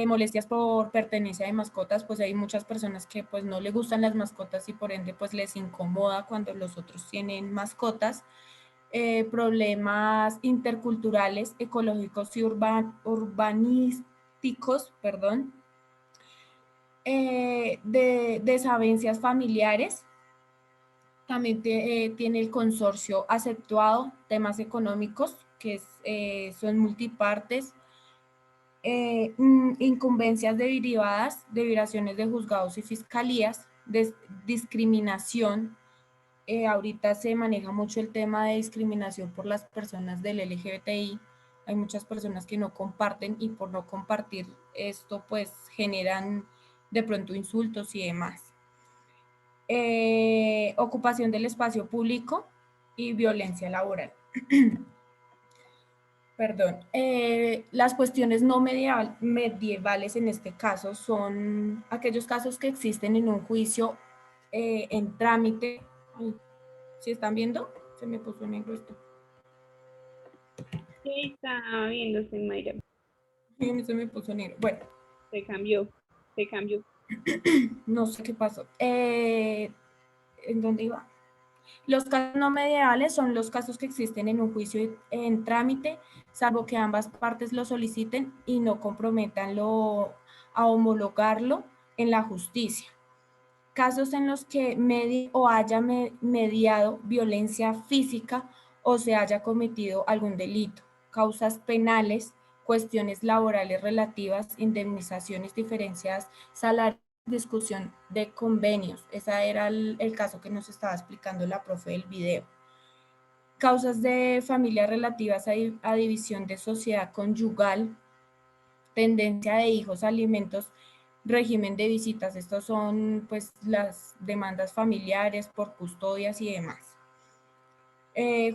molestias por pertenencia de mascotas. Pues hay muchas personas que pues no les gustan las mascotas y por ende pues les incomoda cuando los otros tienen mascotas. Problemas interculturales, ecológicos y urbanísticos, perdón, de desavenencias familiares. También tiene el consorcio aceptuado, temas económicos, que son multipartes, incumbencias derivadas de violaciones de juzgados y fiscalías, discriminación. Ahorita se maneja mucho el tema de discriminación por las personas del LGBTI. Hay muchas personas que no comparten y por no compartir esto pues generan de pronto insultos y demás. Ocupación del espacio público y violencia laboral. Perdón. Las cuestiones no medievales en este caso son aquellos casos que existen en un juicio en trámite. ¿Sí están viendo? Se me puso negro esto. Sí, está viéndose, Mayra. Sí, a mí se me puso negro. Bueno. Se cambió. No sé qué pasó. ¿En dónde iba? Los casos no medievales son los casos que existen en un juicio en trámite, salvo que ambas partes lo soliciten y no comprometan a homologarlo en la justicia. Casos en los que medie o haya mediado violencia física o se haya cometido algún delito, causas penales, cuestiones laborales relativas, indemnizaciones, diferencias salariales, discusión de convenios. Ese era el caso que nos estaba explicando la profe del video. Causas de familia relativas a división de sociedad conyugal, tendencia de hijos, alimentos, régimen de visitas. Estos son pues las demandas familiares por custodias y demás.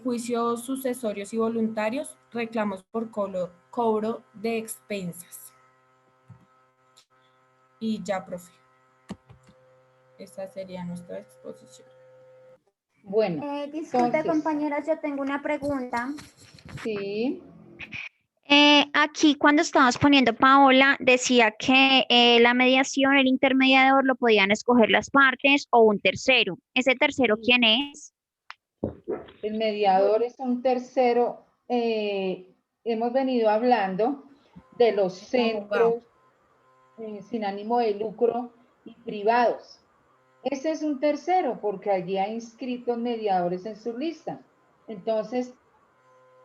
Juicios sucesorios y voluntarios, reclamos por cobro de expensas. Y ya, profe. Esa sería nuestra exposición. Bueno. Disculpe, entonces, compañeras, yo tengo una pregunta. Sí. Aquí cuando estabas poniendo, Paola, decía que la mediación, el intermediador, lo podían escoger las partes o un tercero. ¿Ese tercero quién es? El mediador es un tercero. Hemos venido hablando de los centros sin ánimo de lucro y privados. Ese es un tercero porque allí hay inscritos mediadores en su lista. Entonces,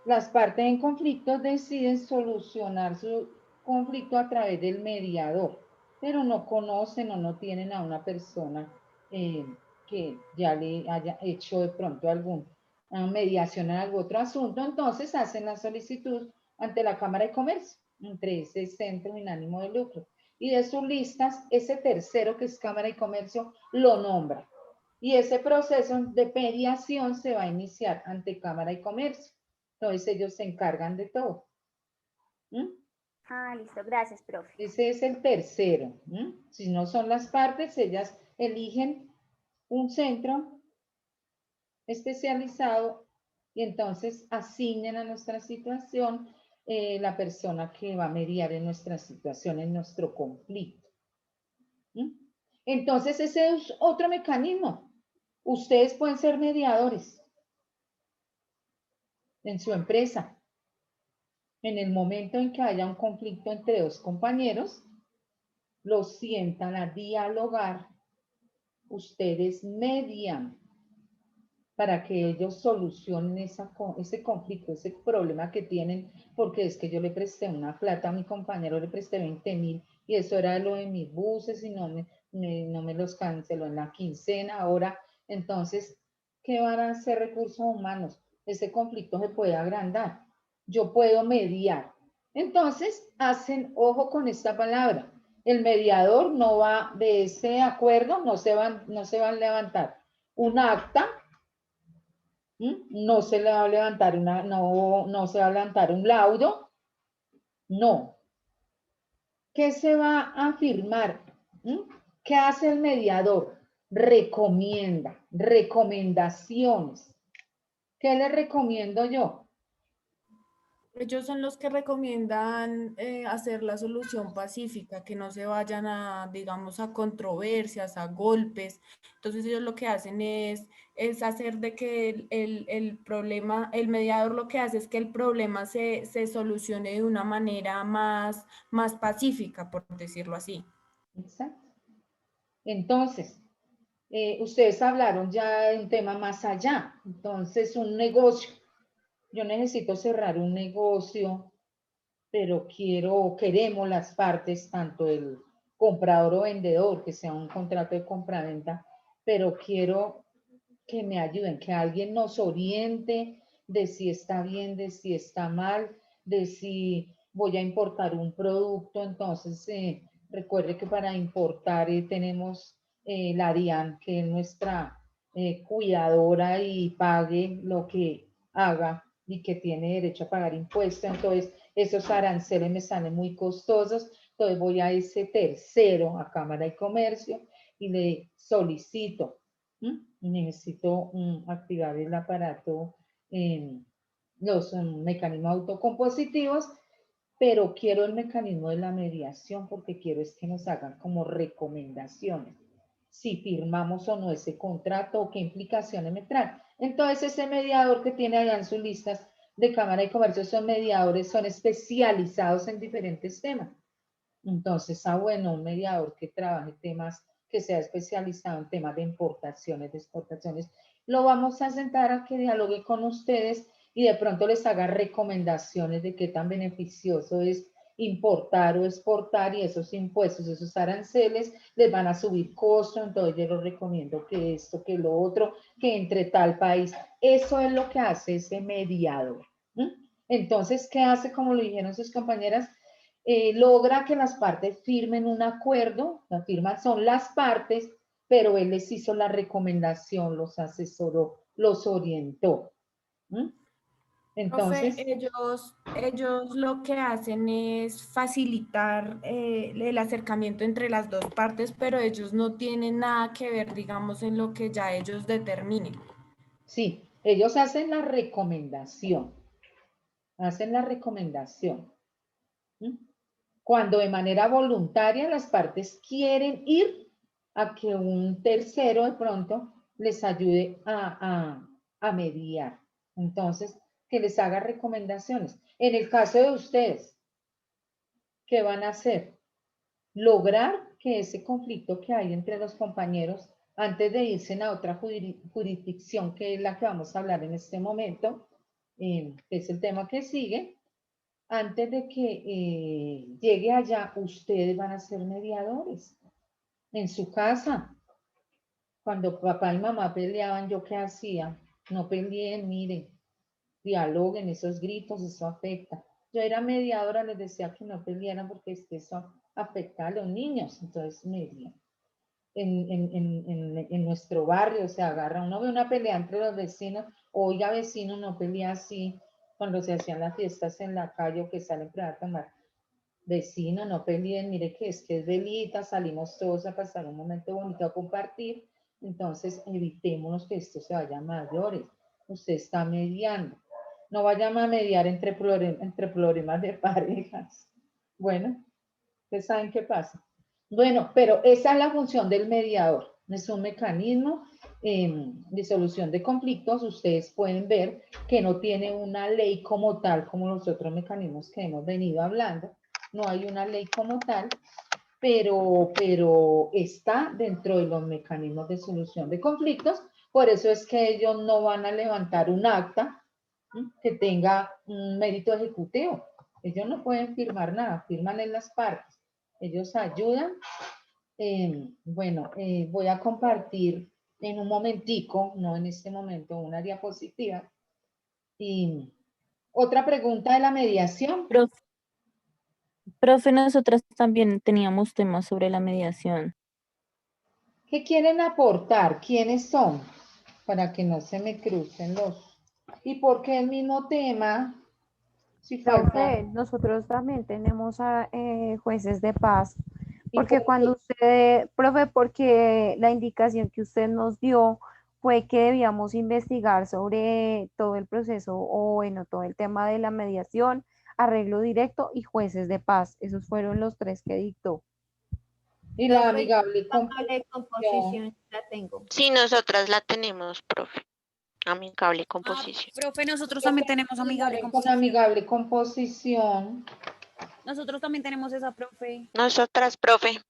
las partes en conflicto deciden solucionar su conflicto a través del mediador, pero no conocen o no tienen a una persona que ya le haya hecho de pronto alguna mediación en algún otro asunto. Entonces hacen la solicitud ante la Cámara de Comercio, entre ese centro sin ánimo de lucro. Y de sus listas, ese tercero que es Cámara de Comercio lo nombra. Y ese proceso de mediación se va a iniciar ante Cámara de Comercio. Entonces ellos se encargan de todo. Listo, gracias, profe. Ese es el tercero. Si no son las partes, ellas eligen un centro especializado y entonces asignen a nuestra situación la persona que va a mediar en nuestra situación, en nuestro conflicto. ¿Mm? Entonces, ese es otro mecanismo. Ustedes pueden ser mediadores en su empresa. En el momento en que haya un conflicto entre dos compañeros, los sientan a dialogar, ustedes median para que ellos solucionen ese conflicto, ese problema que tienen, porque es que yo le presté una plata a mi compañero, le presté 20.000 y eso era lo de mis buses y no me los canceló en la quincena. Ahora, entonces, ¿qué van a hacer recursos humanos? Ese conflicto se puede agrandar. Yo puedo mediar. Entonces, ojo con esta palabra. El mediador no va de ese acuerdo, no se va a levantar un acta. No se le va a levantar no se va a levantar un laudo, no. ¿Qué se va a firmar? ¿Qué hace el mediador? Recomienda, recomendaciones. ¿Qué le recomiendo yo? Ellos son los que recomiendan hacer la solución pacífica, que no se vayan a, digamos, a controversias, a golpes. Entonces ellos lo que hacen es hacer de que el problema, el mediador lo que hace es que el problema se solucione de una manera más pacífica, por decirlo así. Exacto. Entonces, ustedes hablaron ya de un tema más allá. Entonces, un negocio. Yo necesito cerrar un negocio, pero queremos las partes, tanto el comprador o vendedor, que sea un contrato de compraventa, pero quiero que me ayuden, que alguien nos oriente de si está bien, de si está mal, de si voy a importar un producto. Entonces, recuerde que para importar tenemos la DIAN, que es nuestra cuidadora y pague lo que haga y que tiene derecho a pagar impuestos. Entonces, esos aranceles me salen muy costosos. Entonces, voy a ese tercero, a Cámara de Comercio, y le solicito. Necesito activar el aparato, los mecanismos autocompositivos, pero quiero el mecanismo de la mediación porque quiero es que nos hagan como recomendaciones. Si firmamos o no ese contrato o qué implicaciones me trae. Entonces, ese mediador que tiene allá en sus listas de Cámara de Comercio, son mediadores, son especializados en diferentes temas. Entonces, bueno, un mediador que trabaje temas, que sea especializado en temas de importaciones, de exportaciones, lo vamos a sentar a que dialogue con ustedes y de pronto les haga recomendaciones de qué tan beneficioso es importar o exportar, y esos impuestos, esos aranceles les van a subir costo. Entonces yo les recomiendo que esto, que lo otro, que entre tal país. Eso es lo que hace ese mediador. Entonces, ¿qué hace? Como lo dijeron sus compañeras, logra que las partes firmen un acuerdo. La firma son las partes, pero él les hizo la recomendación, los asesoró, los orientó. Entonces, Profe, ellos lo que hacen es facilitar el acercamiento entre las dos partes, pero ellos no tienen nada que ver, digamos, en lo que ya ellos determinen. Sí, ellos hacen la recomendación. Hacen la recomendación. Cuando de manera voluntaria las partes quieren ir a que un tercero de pronto les ayude a mediar. Entonces, que les haga recomendaciones. En el caso de ustedes, ¿qué van a hacer? Lograr que ese conflicto que hay entre los compañeros, antes de irse a otra jurisdicción, que es la que vamos a hablar en este momento, que es el tema que sigue, antes de que llegue allá, ustedes van a ser mediadores en su casa. Cuando papá y mamá peleaban, ¿yo qué hacía? No peleen, miren, dialoguen, esos gritos, eso afecta. Yo era mediadora, les decía que no pelearan porque es que eso afecta a los niños. Entonces, median. En nuestro barrio se agarra, uno ve una pelea entre los vecinos, oiga, vecino, no pelea así. Cuando se hacían las fiestas en la calle o que salen a tomar, vecino, no peleen, mire que es velita, salimos todos a pasar un momento bonito, a compartir. Entonces, evitémonos que esto se vaya a mayores. Usted está mediando. No vayan a mediar entre problemas de parejas. Bueno, ustedes saben qué pasa. Bueno, pero esa es la función del mediador. Es un mecanismo de solución de conflictos. Ustedes pueden ver que no tiene una ley como tal, como los otros mecanismos que hemos venido hablando. No hay una ley como tal, pero está dentro de los mecanismos de solución de conflictos. Por eso es que ellos no van a levantar un acta que tenga un mérito ejecutivo. Ellos no pueden firmar nada, firman en las partes. Ellos ayudan. Bueno, voy a compartir en un momentico, no en este momento, una diapositiva. Y otra pregunta de la mediación. Profe, nosotras también teníamos temas sobre la mediación. ¿Qué quieren aportar? ¿Quiénes son? Para que no se me crucen los... ¿Y por qué el mismo tema? Si falta... Profe, nosotros también tenemos a jueces de paz, porque cuando usted, profe, porque la indicación que usted nos dio fue que debíamos investigar sobre todo el proceso o bueno, todo el tema de la mediación, arreglo directo y jueces de paz. Esos fueron los 3 que dictó. Y la amigable composición la tengo. Sí, nosotras la tenemos, profe. Amigable composición. Profe, nosotros también tenemos amigable Con composición. amigable composición. Nosotros también tenemos esa, profe. Nosotras, profe.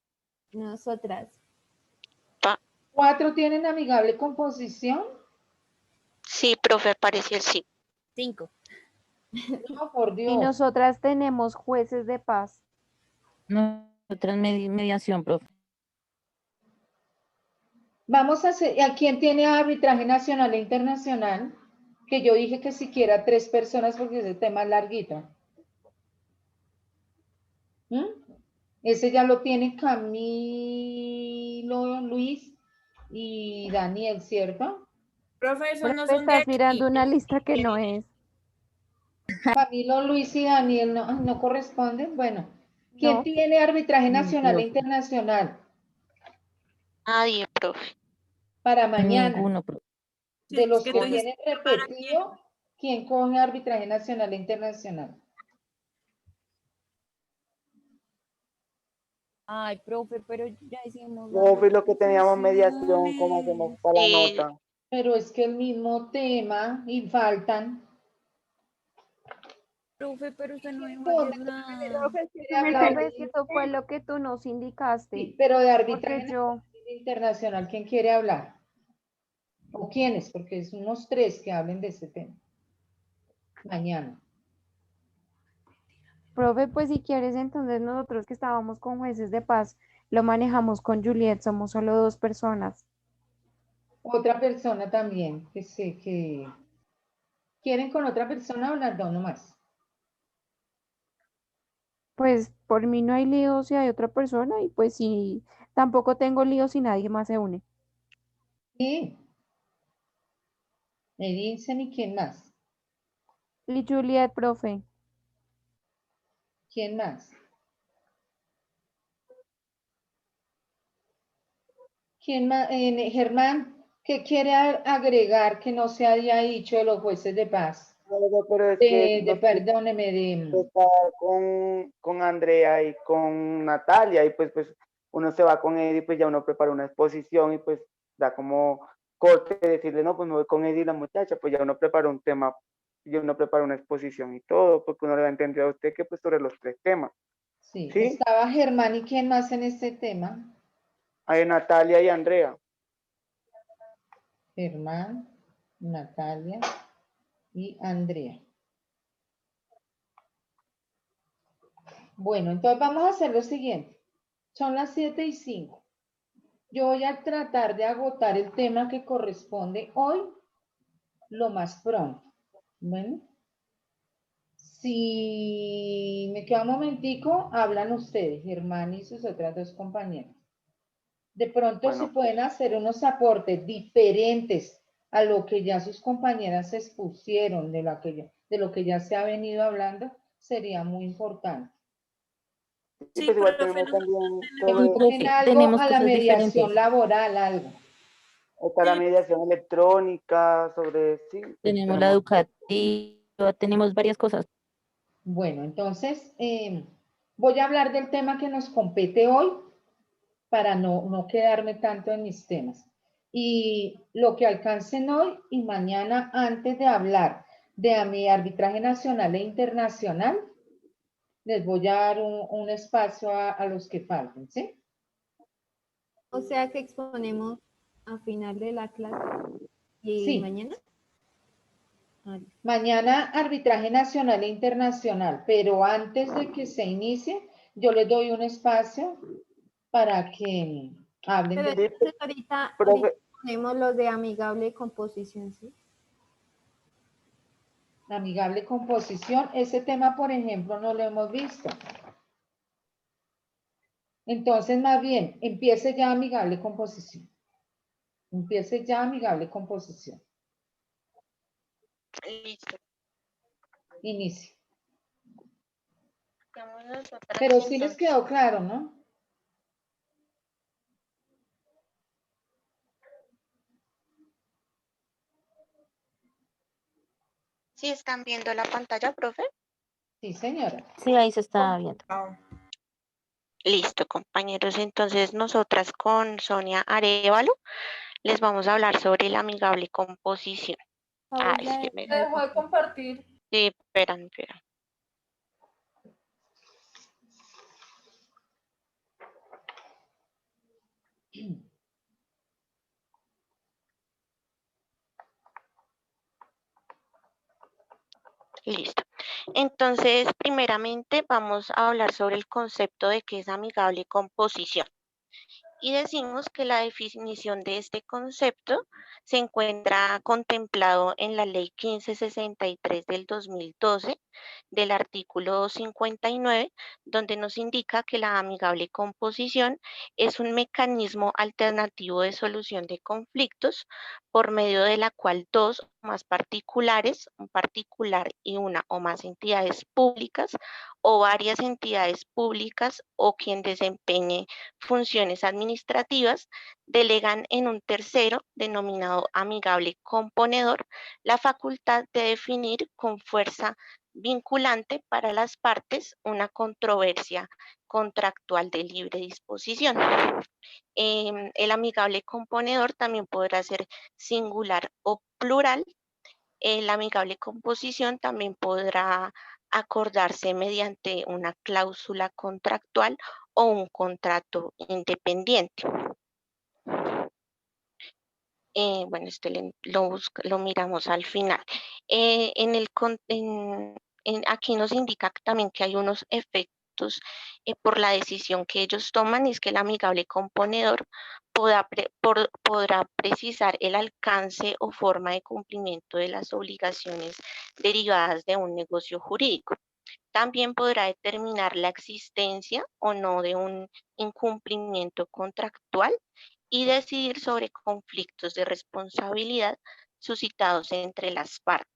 Nosotras. 4 tienen amigable composición. Sí, profe, pareció el sí. 5. No, por Dios. Y nosotras tenemos jueces de paz. Nosotras mediación, profe. Vamos a hacer, ¿a quién tiene arbitraje nacional e internacional? Que yo dije que siquiera 3 personas porque ese tema es larguito. Ese ya lo tiene Camilo, Luis y Daniel, ¿cierto? Profe, eso no Profe, son de estás aquí. mirando una lista que no es. Camilo, Luis y Daniel no corresponden. Bueno, ¿quién No. tiene arbitraje nacional e profe. internacional? Nadie, profe. Para mañana. Ninguno, profe. De los que que tú dijiste tienen repetido, ¿quién coge arbitraje nacional e internacional? Ay, profe, pero ya hicimos. Profe, lo que teníamos mediación, ¿cómo hacemos para la nota? Pero es que el mismo tema y faltan. Profe, pero usted no dijo ¿Dónde? nada. Profe, si eso fue lo que tú nos indicaste. Sí, pero de arbitraje Porque yo... internacional, ¿quién quiere hablar? ¿O quiénes? Porque es unos 3 que hablen de ese tema. Mañana. Profe, pues si quieres, entonces nosotros que estábamos con jueces de paz, lo manejamos con Juliet, somos solo 2 personas. Otra persona también, que sé que... ¿Quieren con otra persona o las 2 nomás? Pues por mí no hay lío si hay otra persona y pues si tampoco tengo lío si nadie más se une. Sí. Edinson y quién más. Y Juliet, profe. ¿Quién más? ¿Quién más? Germán, ¿qué quiere agregar que no se haya dicho de los jueces de paz? Pero es que Perdóneme, está con Andrea y con Natalia y pues uno se va con Eddie, pues ya uno prepara una exposición y pues da como corte decirle, no, pues me voy con Eddie y la muchacha, pues ya uno prepara un tema, y uno prepara una exposición y todo, porque uno le va a entender a usted que pues sobre los 3 temas. Sí, ¿sí? Estaba Germán y quién más en este tema. Hay Natalia y Andrea. Germán, Natalia y Andrea. Bueno, entonces vamos a hacer lo siguiente. Son las 7:05. Yo voy a tratar de agotar el tema que corresponde hoy lo más pronto. Bueno. Si me queda un momentico, hablan ustedes, Germán y sus otras 2 compañeras. De pronto, si pueden hacer unos aportes diferentes a lo que ya sus compañeras expusieron, de lo que ya se ha venido hablando, sería muy importante. Sí, pues igual profe, En algo a la mediación laboral, algo. Está la mediación electrónica, sobre, sí. Tenemos la educativa. tenemos varias cosas. Bueno, entonces voy a hablar del tema que nos compete hoy para no quedarme tanto en mis temas. Y lo que alcancen hoy y mañana, antes de hablar de mi arbitraje nacional e internacional, les voy a dar un espacio a los que falten, ¿sí? O sea que exponemos a final de la clase y Sí. mañana. Mañana arbitraje nacional e internacional, pero antes de que se inicie, yo les doy un espacio para que hablen Pero de... entonces ahorita ponemos los de amigable composición, ¿sí? Amigable composición, ese tema, por ejemplo, no lo hemos visto. Entonces, más bien, empiece ya amigable composición. Empiece ya amigable composición. Listo. Inicie. Vamos nosotras, Pero sí les entonces. quedó claro, ¿no? ¿Sí están viendo la pantalla, profe? Sí, señora. Sí, ahí se está viendo. Listo, compañeros. Entonces, nosotras con Sonia Arévalo les vamos a hablar sobre la amigable composición. Ah, es que me Dejo de compartir. Sí, esperan. Listo. Entonces, primeramente vamos a hablar sobre el concepto de qué es amigable composición. Y decimos que la definición de este concepto se encuentra contemplado en la Ley 1563 del 2012, del artículo 59, donde nos indica que la amigable composición es un mecanismo alternativo de solución de conflictos por medio de la cual dos o más particulares, un particular y una o más entidades públicas o varias entidades públicas o quien desempeñe funciones administrativas, delegan en un tercero, denominado amigable componedor, la facultad de definir con fuerza vinculante para las partes una controversia contractual de libre disposición. El amigable componedor también podrá ser singular o plural. La amigable composición también podrá acordarse mediante una cláusula contractual o un contrato independiente. Bueno, lo miramos al final. Aquí nos indica también que hay unos efectos por la decisión que ellos toman, y es que el amigable componedor podrá precisar el alcance o forma de cumplimiento de las obligaciones derivadas de un negocio jurídico. También podrá determinar la existencia o no de un incumplimiento contractual y decidir sobre conflictos de responsabilidad suscitados entre las partes.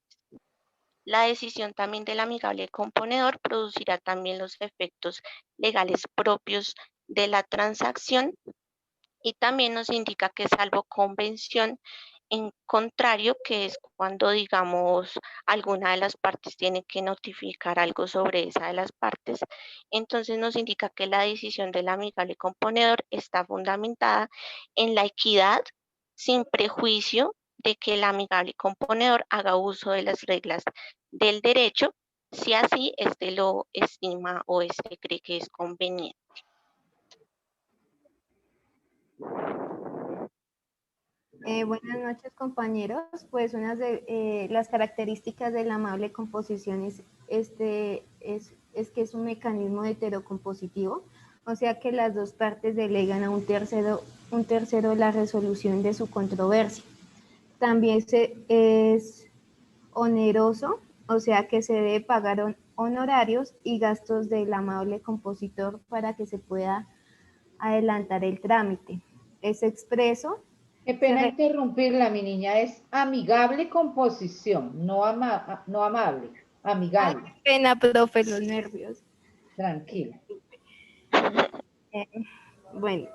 La decisión también del amigable componedor producirá también los efectos legales propios de la transacción, y también nos indica que salvo convención en contrario, que es cuando, digamos, alguna de las partes tiene que notificar algo sobre esa de las partes, entonces nos indica que la decisión del amigable componedor está fundamentada en la equidad, sin prejuicio de que el amigable componedor haga uso de las reglas del derecho, si así éste lo estima o éste cree que es conveniente. Buenas noches, compañeros. Pues una de las características de la amable composición es que es un mecanismo heterocompositivo, o sea que las dos partes delegan a un tercero la resolución de su controversia. También es oneroso, o sea que se debe pagar honorarios y gastos del amable compositor para que se pueda adelantar el trámite. Es expreso. Qué pena interrumpirla, mi niña, es amigable composición, no amable, amigable. Qué pena, profe, los nervios. Tranquila. Bueno,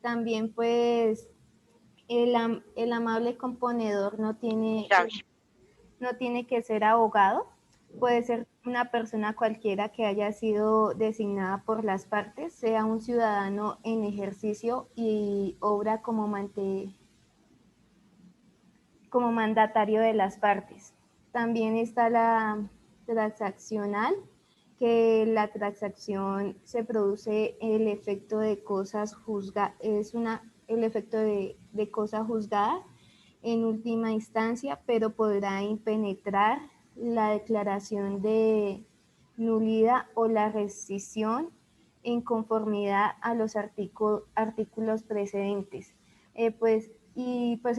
también pues el amable componedor no tiene no tiene que ser abogado, puede ser una persona cualquiera que haya sido designada por las partes, sea un ciudadano en ejercicio y obra como mandatario de las partes. También está la transaccional, que la transacción se produce el efecto de cosas juzgadas, el efecto de cosa juzgada en última instancia, pero podrá impenetrar la declaración de nulidad o la rescisión en conformidad a los artículos precedentes. Pues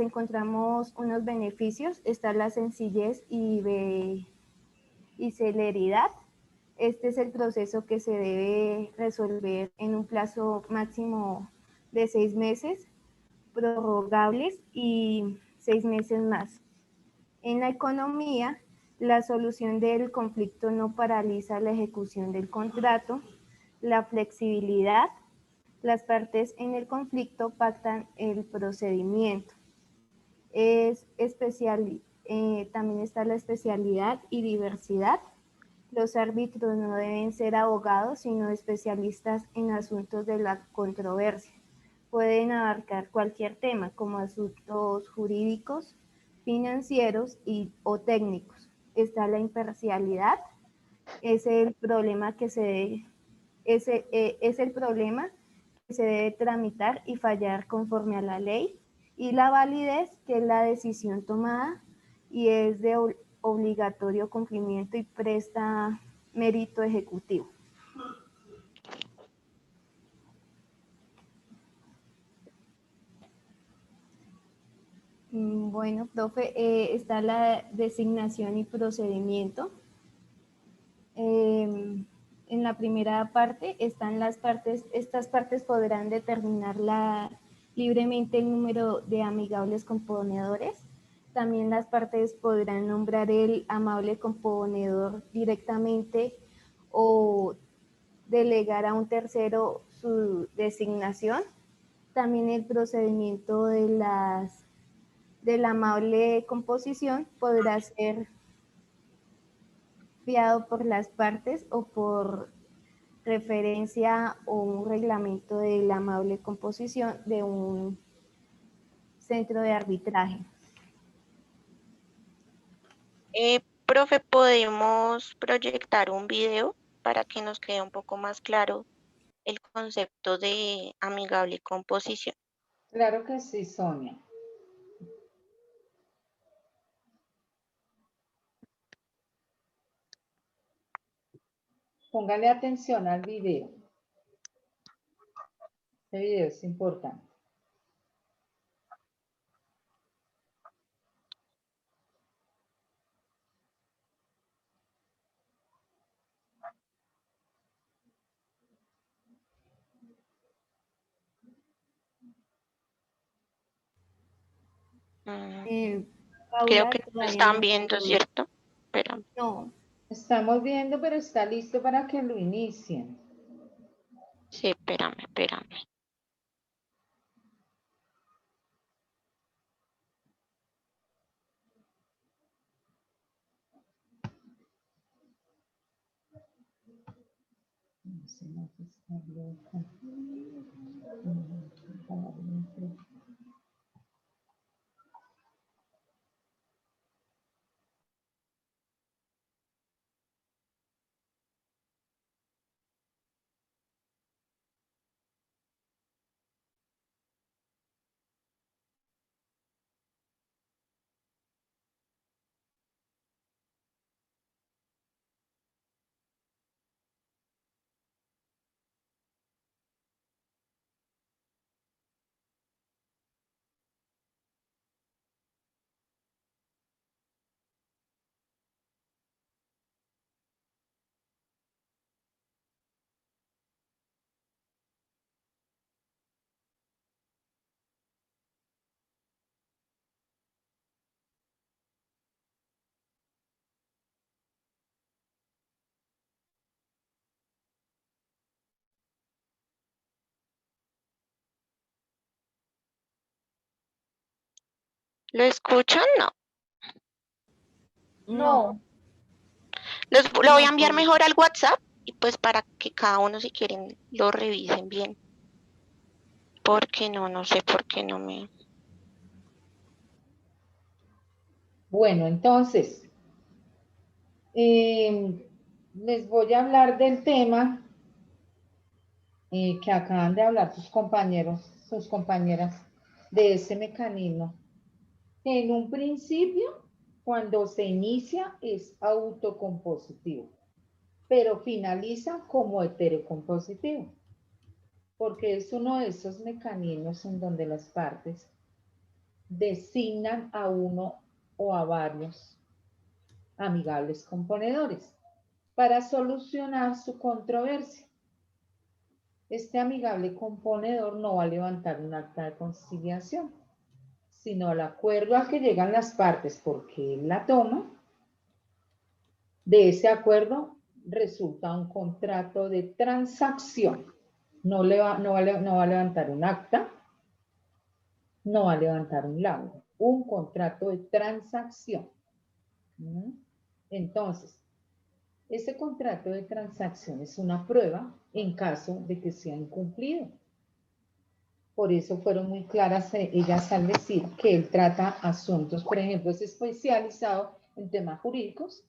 encontramos unos beneficios, está la sencillez y celeridad. Este es el proceso que se debe resolver en un plazo máximo de 6 meses, prorrogables y 6 meses más. En la economía, la solución del conflicto no paraliza la ejecución del contrato, la flexibilidad, las partes en el conflicto pactan el procedimiento. También está la especialidad y diversidad. Los árbitros no deben ser abogados, sino especialistas en asuntos de la controversia. Pueden abarcar cualquier tema, como asuntos jurídicos, financieros o técnicos. Está la imparcialidad, es el problema que se debe tramitar y fallar conforme a la ley, y la validez, que es la decisión tomada y es de obligatorio cumplimiento y presta mérito ejecutivo. Bueno, profe, está la designación y procedimiento. En la primera parte están las partes, estas partes podrán determinar libremente el número de amigables componedores. También las partes podrán nombrar el amable componedor directamente o delegar a un tercero su designación. También el procedimiento de la amable composición podrá ser fiado por las partes o por referencia o un reglamento de la amable composición de un centro de arbitraje. Profe, ¿podemos proyectar un video para que nos quede un poco más claro el concepto de amigable composición? Claro que sí, Sonia. Póngale atención al video. Este video es importante. Creo que no lo están viendo, ¿cierto? Pero no, estamos viendo, pero está listo para que lo inicien. Sí, espérame. ¿Lo escuchan? No. No. Lo voy a enviar mejor al WhatsApp y pues para que cada uno si quieren lo revisen bien. Porque no sé por qué no me... Bueno, entonces, les voy a hablar del tema que acaban de hablar sus compañeros, sus compañeras, de ese mecanismo. En un principio, cuando se inicia, es autocompositivo, pero finaliza como heterocompositivo, porque es uno de esos mecanismos en donde las partes designan a uno o a varios amigables componedores para solucionar su controversia. Este amigable componedor no va a levantar un acta de conciliación, sino al acuerdo al que llegan las partes porque él la toma. De ese acuerdo resulta un contrato de transacción. No va a levantar un acta, no va a levantar un laudo, un contrato de transacción. Entonces, ese contrato de transacción es una prueba en caso de que sea incumplido. Por eso fueron muy claras ellas al decir que él trata asuntos, por ejemplo, es especializado en temas jurídicos,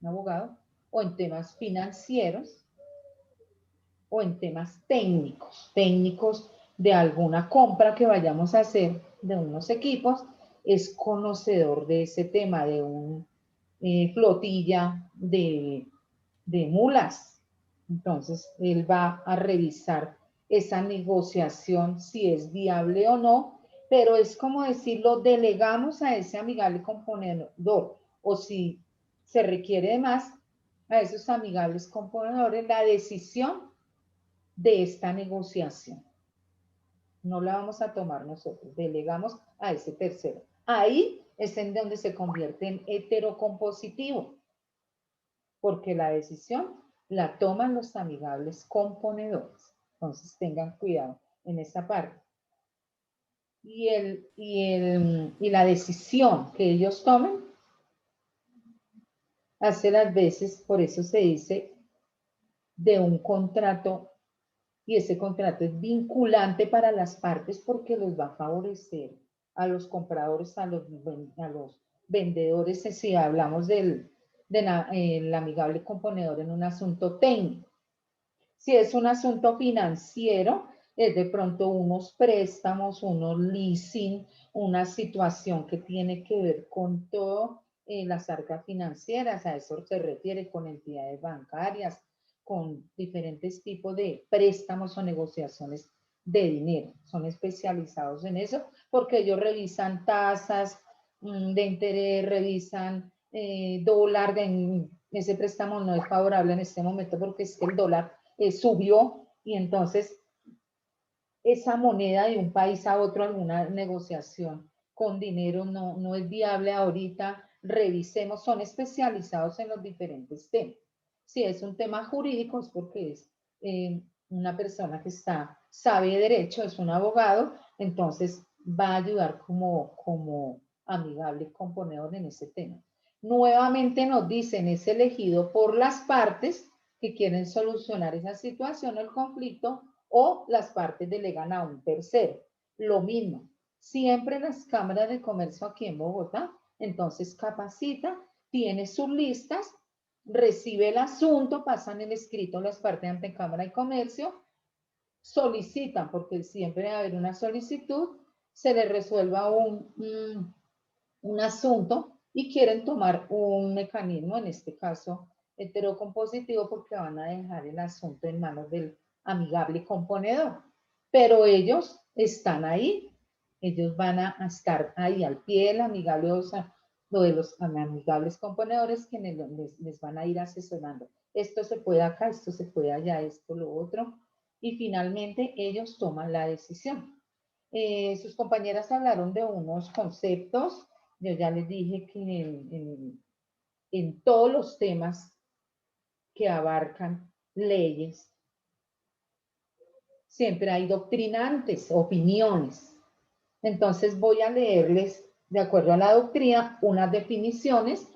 un abogado, o en temas financieros, o en temas técnicos de alguna compra que vayamos a hacer de unos equipos, es conocedor de ese tema, de una flotilla de mulas. Entonces, él va a revisar esa negociación, si es viable o no, pero es como decirlo, delegamos a ese amigable componedor, o si se requiere de más, a esos amigables componedores, la decisión de esta negociación. No la vamos a tomar nosotros, delegamos a ese tercero. Ahí es en donde se convierte en heterocompositivo, porque la decisión la toman los amigables componedores. Entonces tengan cuidado en esa parte. Y la decisión que ellos tomen hace las veces, por eso se dice, de un contrato, y ese contrato es vinculante para las partes porque los va a favorecer a los compradores, a los vendedores, si hablamos del amigable componedor en un asunto técnico. Si es un asunto financiero, es de pronto unos préstamos, unos leasing, una situación que tiene que ver con todo las arcas financieras, a eso se refiere con entidades bancarias, con diferentes tipos de préstamos o negociaciones de dinero. Son especializados en eso porque ellos revisan tasas de interés, revisan dólar, ese préstamo no es favorable en este momento porque es que el dólar subió y entonces esa moneda de un país a otro, alguna negociación con dinero no es viable ahorita. Revisemos, son especializados en los diferentes temas. Si es un tema jurídico es porque es una persona que sabe derecho, es un abogado, entonces va a ayudar como amigable componedor en ese tema. Nuevamente nos dicen, es elegido por las partes que quieren solucionar esa situación o el conflicto, o las partes delegan a un tercero. Lo mismo, siempre las cámaras de comercio aquí en Bogotá, entonces capacita, tiene sus listas, recibe el asunto, pasan el escrito a las partes ante Cámara de Comercio, solicitan, porque siempre debe haber una solicitud, se les resuelva un asunto y quieren tomar un mecanismo, en este caso heterocompositivo, porque van a dejar el asunto en manos del amigable componedor. Pero ellos están ahí, ellos van a estar ahí al pie del amigable, o sea, lo de los amigables componedores, quienes les van a ir asesorando. Esto se puede acá, esto se puede allá, esto, lo otro. Y finalmente ellos toman la decisión. Sus compañeras hablaron de unos conceptos. Yo ya les dije que en todos los temas que abarcan leyes, siempre hay doctrinantes, opiniones. Entonces voy a leerles, de acuerdo a la doctrina, unas definiciones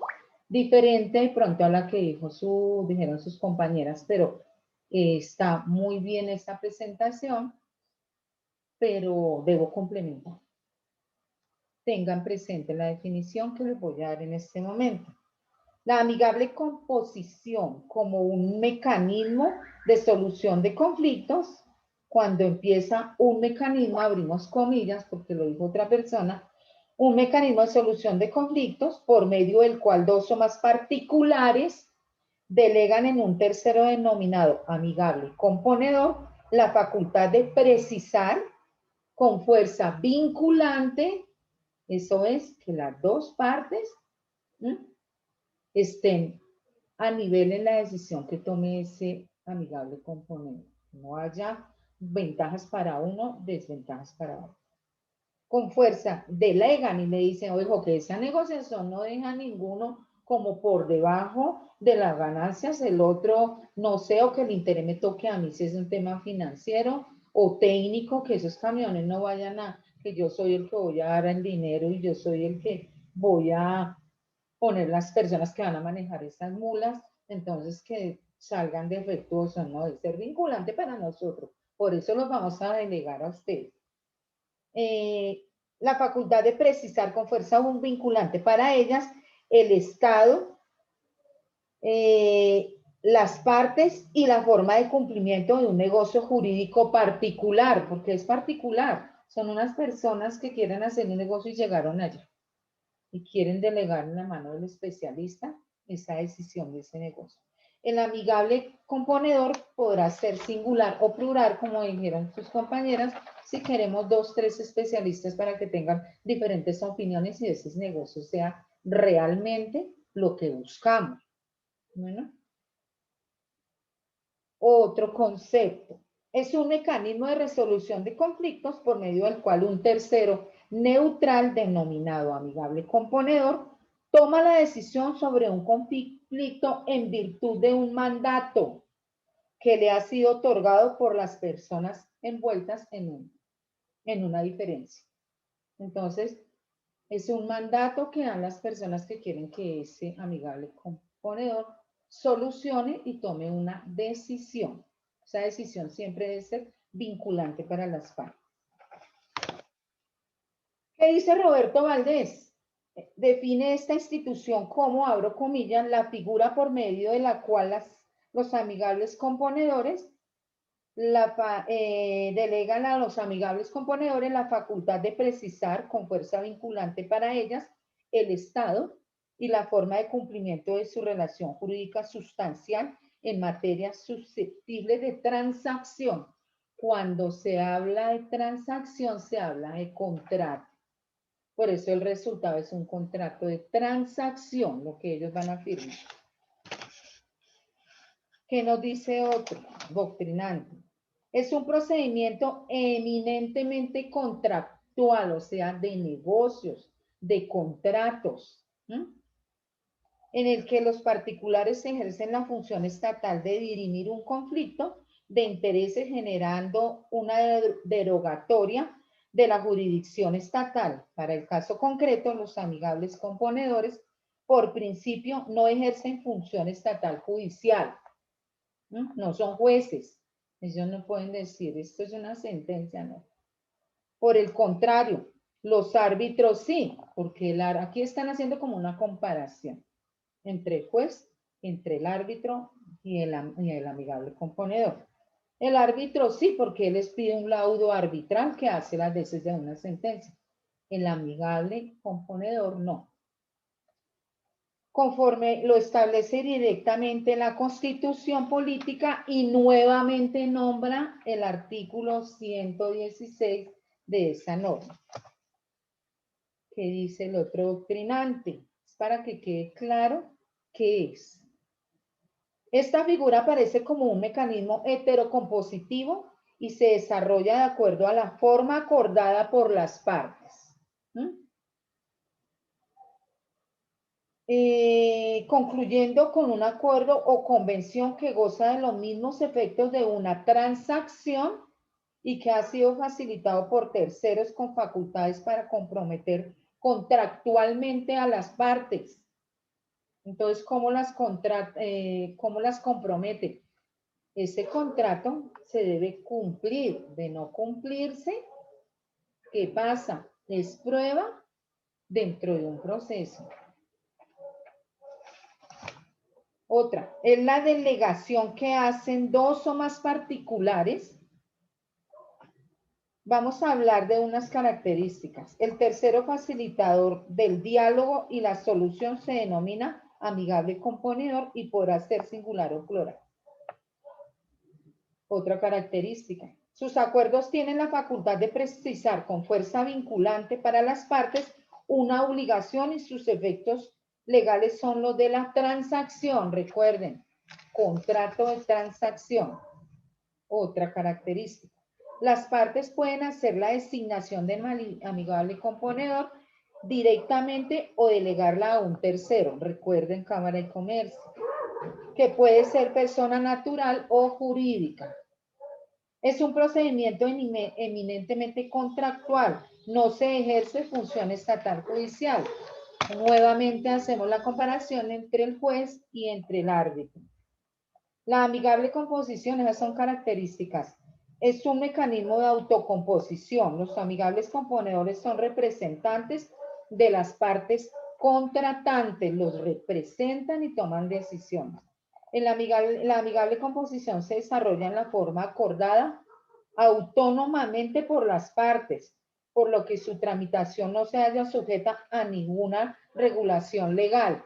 Diferente de pronto a la que dijeron sus compañeras, pero está muy bien esta presentación, pero debo complementar. Tengan presente la definición que les voy a dar en este momento. La amigable composición como un mecanismo de solución de conflictos. Cuando empieza un mecanismo, abrimos comillas porque lo dijo otra persona, un mecanismo de solución de conflictos por medio del cual dos o más particulares delegan en un tercero denominado amigable componedor la facultad de precisar con fuerza vinculante, eso es, que las dos partes estén a nivel en la decisión que tome ese amigable componente. No haya ventajas para uno, desventajas para otro. Con fuerza delegan y le dicen, oigo, que esa negociación no deja a ninguno como por debajo de las ganancias, el otro, no sé, o que el interés me toque a mí si es un tema financiero o técnico, que esos camiones no vayan a, que yo soy el que voy a dar el dinero y yo soy el que voy a poner las personas que van a manejar estas mulas, entonces que salgan defectuosos, no debe ser vinculante para nosotros. Por eso los vamos a delegar a ustedes. La facultad de precisar con fuerza un vinculante para ellas, el Estado, las partes y la forma de cumplimiento de un negocio jurídico particular, porque es particular. Son unas personas que quieren hacer un negocio y llegaron allá y quieren delegar en la mano del especialista esa decisión de ese negocio. El amigable componedor podrá ser singular o plural, como dijeron sus compañeras, si queremos 2, 3 especialistas para que tengan diferentes opiniones y ese negocio sea realmente lo que buscamos. Bueno. Otro concepto. Es un mecanismo de resolución de conflictos por medio del cual un tercero neutral denominado amigable componedor toma la decisión sobre un conflicto en virtud de un mandato que le ha sido otorgado por las personas envueltas en una diferencia. Entonces, es un mandato que dan las personas que quieren que ese amigable componedor solucione y tome una decisión. Esa decisión siempre debe ser vinculante para las partes. ¿Qué dice Roberto Valdés? Define esta institución como, abro comillas, la figura por medio de la cual los amigables componedores delegan a los amigables componedores la facultad de precisar con fuerza vinculante para ellas el estado y la forma de cumplimiento de su relación jurídica sustancial en materia susceptible de transacción. Cuando se habla de transacción, se habla de contrato. Por eso el resultado es un contrato de transacción, lo que ellos van a firmar. ¿Qué nos dice otro doctrinante? Es un procedimiento eminentemente contractual, o sea, de negocios, de contratos, en el que los particulares ejercen la función estatal de dirimir un conflicto de intereses generando una derogatoria de la jurisdicción estatal. Para el caso concreto, los amigables componedores, por principio, no ejercen función estatal judicial. No son jueces. Ellos no pueden decir, esto es una sentencia, no. Por el contrario, los árbitros sí, porque aquí están haciendo como una comparación entre el juez, entre el árbitro y el amigable componedor. El árbitro sí, porque él les pide un laudo arbitral que hace las veces de una sentencia. El amigable componedor no. Conforme lo establece directamente la Constitución Política y nuevamente nombra el artículo 116 de esa norma. ¿Qué dice el otro doctrinante? Es para que quede claro qué es. Esta figura aparece como un mecanismo heterocompositivo y se desarrolla de acuerdo a la forma acordada por las partes. Concluyendo con un acuerdo o convención que goza de los mismos efectos de una transacción y que ha sido facilitado por terceros con facultades para comprometer contractualmente a las partes. Entonces, ¿cómo las compromete? Ese contrato se debe cumplir. De no cumplirse, ¿qué pasa? Es prueba dentro de un proceso. Otra, es la delegación que hacen dos o más particulares. Vamos a hablar de unas características. El tercero facilitador del diálogo y la solución se denomina amigable componedor y podrá ser singular o plural. Otra característica. Sus acuerdos tienen la facultad de precisar con fuerza vinculante para las partes una obligación y sus efectos legales son los de la transacción. Recuerden, contrato de transacción. Otra característica. Las partes pueden hacer la designación del amigable componedor directamente o delegarla a un tercero. Recuerden, Cámara de Comercio, que puede ser persona natural o jurídica. Es un procedimiento eminentemente contractual. No se ejerce función estatal judicial. Nuevamente hacemos la comparación entre el juez y entre el árbitro. La amigable composición, esas son características. Es un mecanismo de autocomposición. Los amigables componedores son representantes de las partes contratantes, los representan y toman decisiones. La amigable composición se desarrolla en la forma acordada autónomamente por las partes, por lo que su tramitación no se halla sujeta a ninguna regulación legal.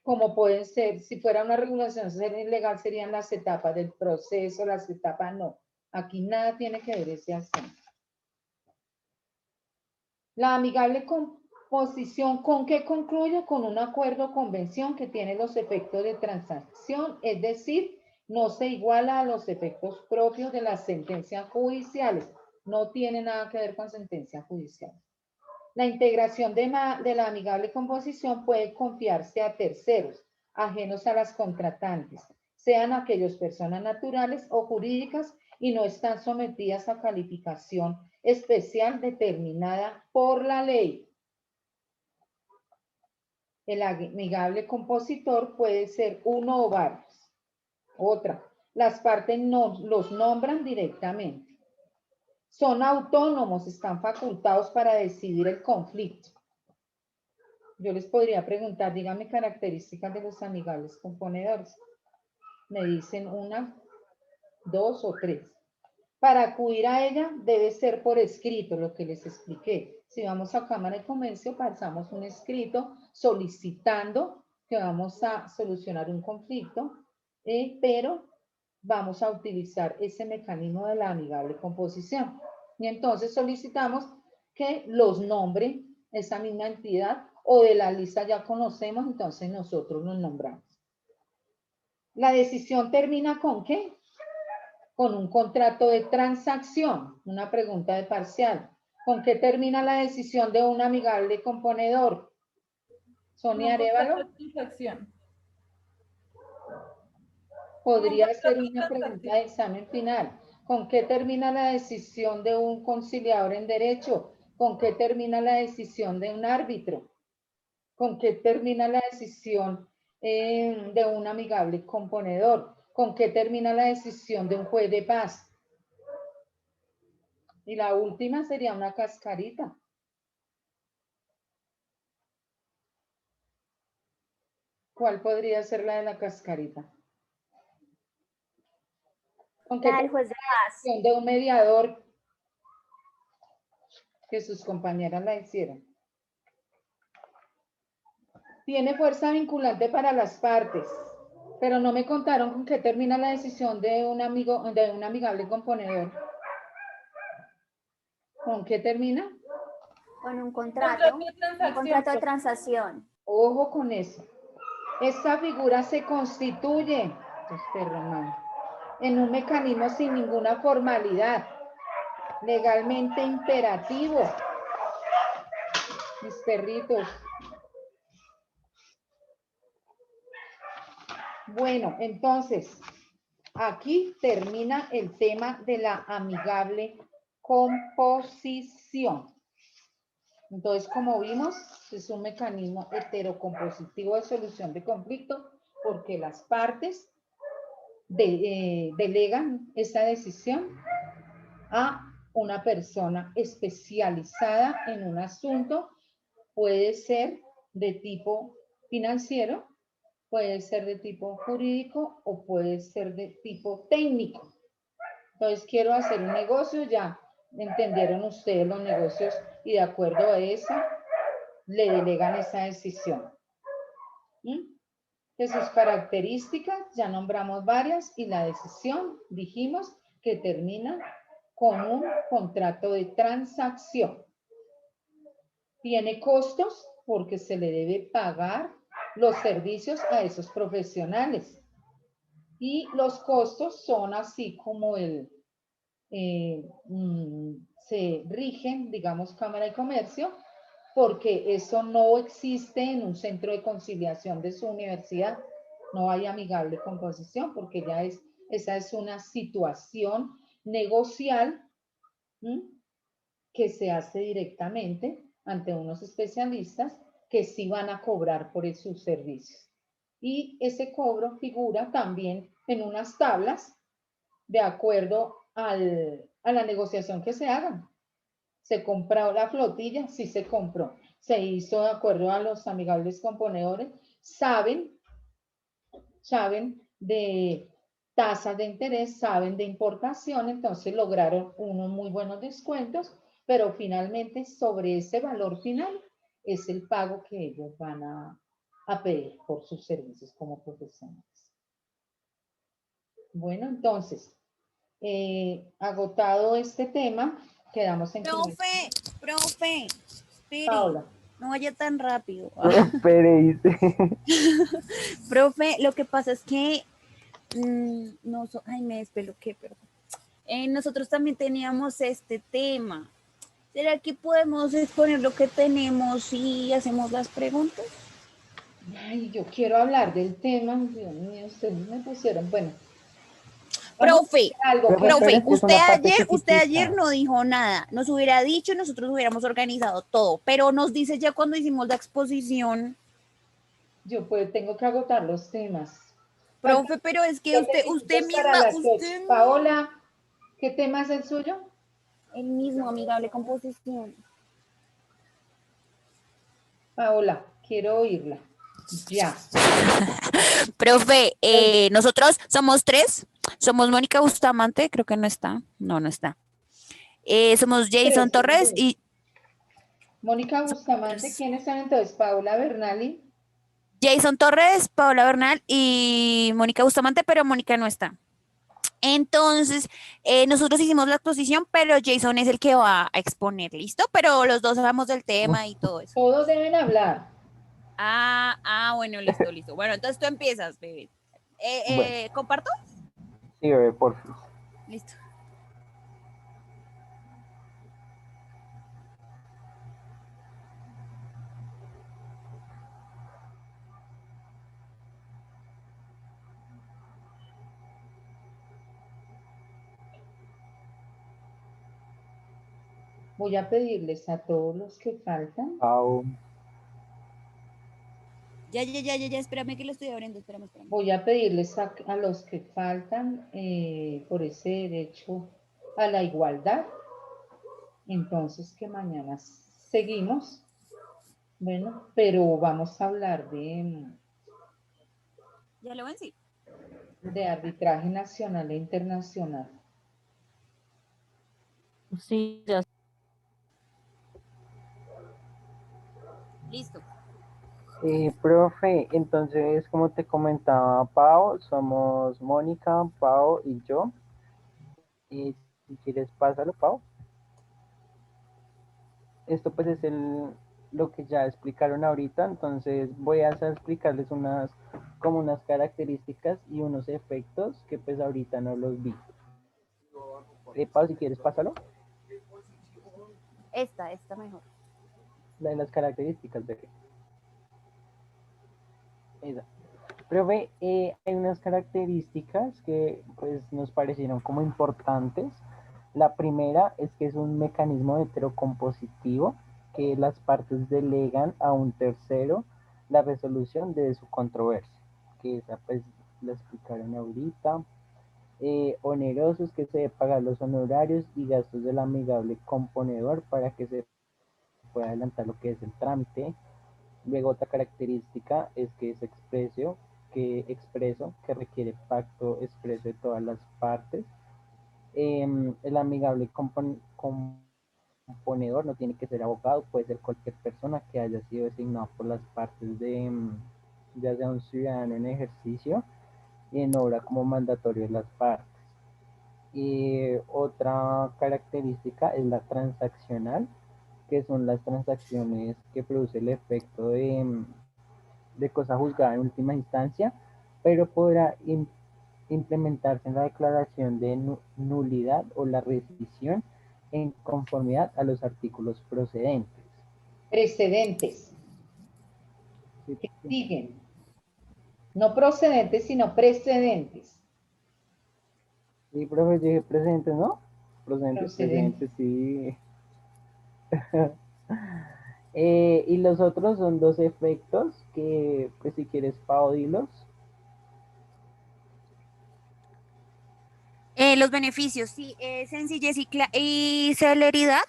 Como pueden ser, si fuera una regulación legal, serían las etapas del proceso, las etapas no. Aquí nada tiene que ver ese asunto. La amigable composición, ¿con qué concluye? Con un acuerdo o convención que tiene los efectos de transacción, es decir, no se iguala a los efectos propios de las sentencias judiciales. No tiene nada que ver con sentencias judiciales. La integración de la amigable composición puede confiarse a terceros, ajenos a las contratantes, sean aquellos personas naturales o jurídicas y no están sometidas a calificación especial determinada por la ley. El amigable compositor puede ser uno o varios. Otra, las partes no los nombran directamente. Son autónomos, están facultados para decidir el conflicto. Yo les podría preguntar, díganme características de los amigables componedores. Me dicen una, dos o tres. Para acudir a ella debe ser por escrito, lo que les expliqué. Si vamos a Cámara de Comercio, pasamos un escrito solicitando que vamos a solucionar un conflicto, pero vamos a utilizar ese mecanismo de la amigable composición. Y entonces solicitamos que los nombre esa misma entidad o de la lista ya conocemos, entonces nosotros los nombramos. La decisión termina ¿con qué? Con un contrato de transacción. Una pregunta de parcial. ¿Con qué termina la decisión de un amigable componedor? Sonia Arévalo. Podría ser una pregunta de examen final. ¿Con qué termina la decisión de un conciliador en derecho? ¿Con qué termina la decisión de un árbitro? ¿Con qué termina la decisión de un amigable componedor? ¿Con qué termina la decisión de un juez de paz? Y la última sería una cascarita. ¿Cuál podría ser la de la cascarita? ¿Con qué el juez de paz. De un mediador que sus compañeras la hicieron? Tiene fuerza vinculante para las partes, pero no me contaron con qué termina la decisión de un amigable componedor. ¿Con qué termina? Con un contrato de transacción. Ojo con eso. Esta figura se constituye, en un mecanismo sin ninguna formalidad, legalmente imperativo. Mis perritos. Bueno, entonces, aquí termina el tema de la amigable composición. Entonces, como vimos, es un mecanismo heterocompositivo de solución de conflicto porque las partes delegan esa decisión a una persona especializada en un asunto. Puede ser de tipo financiero, puede ser de tipo jurídico o puede ser de tipo técnico. Entonces, quiero hacer un negocio, ya entendieron ustedes los negocios y de acuerdo a eso le delegan esa decisión. De sus características, ya nombramos varias y la decisión, dijimos que termina con un contrato de transacción. Tiene costos porque se le debe pagar los servicios a esos profesionales. Y los costos son así como se rigen, digamos, Cámara de Comercio, porque eso no existe en un centro de conciliación de su universidad. No hay amigable composición porque ya esa es una situación negocial que se hace directamente ante unos especialistas que sí van a cobrar por sus servicios. Y ese cobro figura también en unas tablas de acuerdo a la negociación que se haga. ¿Se compró la flotilla? Sí se compró. Se hizo de acuerdo a los amigables componedores. Saben de tasas de interés, saben de importación, entonces lograron unos muy buenos descuentos, pero finalmente sobre ese valor final es el pago que ellos van a pedir por sus servicios como profesionales. Bueno, entonces, agotado este tema, quedamos en... Profe, espere, Paola. no vaya tan rápido. Espere, Profe, lo que pasa es que ay, me despeluqué, perdón. Nosotros también teníamos este tema. ¿Será que podemos exponer lo que tenemos y hacemos las preguntas? Ay, yo quiero hablar del tema. Dios mío, ustedes me pusieron, bueno. Profe, profe, usted ayer no dijo nada. Nos hubiera dicho, nosotros hubiéramos organizado todo, pero nos dice ya cuando hicimos la exposición. Yo tengo que agotar los temas. Profe, pero es que usted misma, Paola, ¿qué tema es el suyo? El mismo, amigable composición. Paola, quiero oírla. Ya. Profe, nosotros somos 3. Somos Mónica Bustamante, creo que no está. No está. Somos Jason Torres y... Mónica Bustamante, ¿quiénes están entonces? Paola Bernali. Jason Torres, Paola Bernal y Mónica Bustamante, pero Mónica no está. Entonces, nosotros hicimos la exposición, pero Jason es el que va a exponer, ¿listo? Pero los dos hablamos del tema y todo eso. Todos deben hablar. Bueno, listo. Bueno, entonces tú empiezas, bebé. Bueno. ¿Comparto? Sí, bebé, por favor. Listo. Voy a pedirles a todos los que faltan. Ya, espérame que lo estoy abriendo, espérame. Voy a pedirles a los que faltan por ese derecho a la igualdad. Entonces, que mañana seguimos. Bueno, pero vamos a hablar Ya lo ven, sí. De arbitraje nacional e internacional. Sí, ya. Listo. Profe, entonces, como te comentaba Pau, somos Mónica, Pau y yo. Si quieres, pásalo, Pau. Esto pues es lo que ya explicaron ahorita, entonces voy a explicarles unas características y unos efectos que pues ahorita no los vi. Pau, si quieres, pásalo. Esta mejor. La de las características de esa. Profe, hay unas características que pues nos parecieron como importantes. La primera es que es un mecanismo heterocompositivo, que las partes delegan a un tercero la resolución de su controversia, que esa pues la explicaron ahorita. Onerosos, que se debe pagar los honorarios y gastos del amigable componedor para que se pueda adelantar lo que es el trámite. Luego otra característica es que es expreso, que requiere pacto expreso de todas las partes. El amigable componedor no tiene que ser abogado, puede ser cualquier persona que haya sido designado por las partes de, ya sea un ciudadano en ejercicio y en obra como mandatorio de las partes. Y otra característica es la transaccional, que son las transacciones que produce el efecto de cosa juzgada en última instancia, pero podrá implementarse en la declaración de nulidad o la rescisión en conformidad a los artículos procedentes. Precedentes. Que siguen. No procedentes, sino precedentes. Sí, profe, yo dije presentes, ¿no? Precedentes, sí. Y los otros son dos efectos que, pues si quieres, Pau, dilos. Los beneficios, sí, sencillez y celeridad,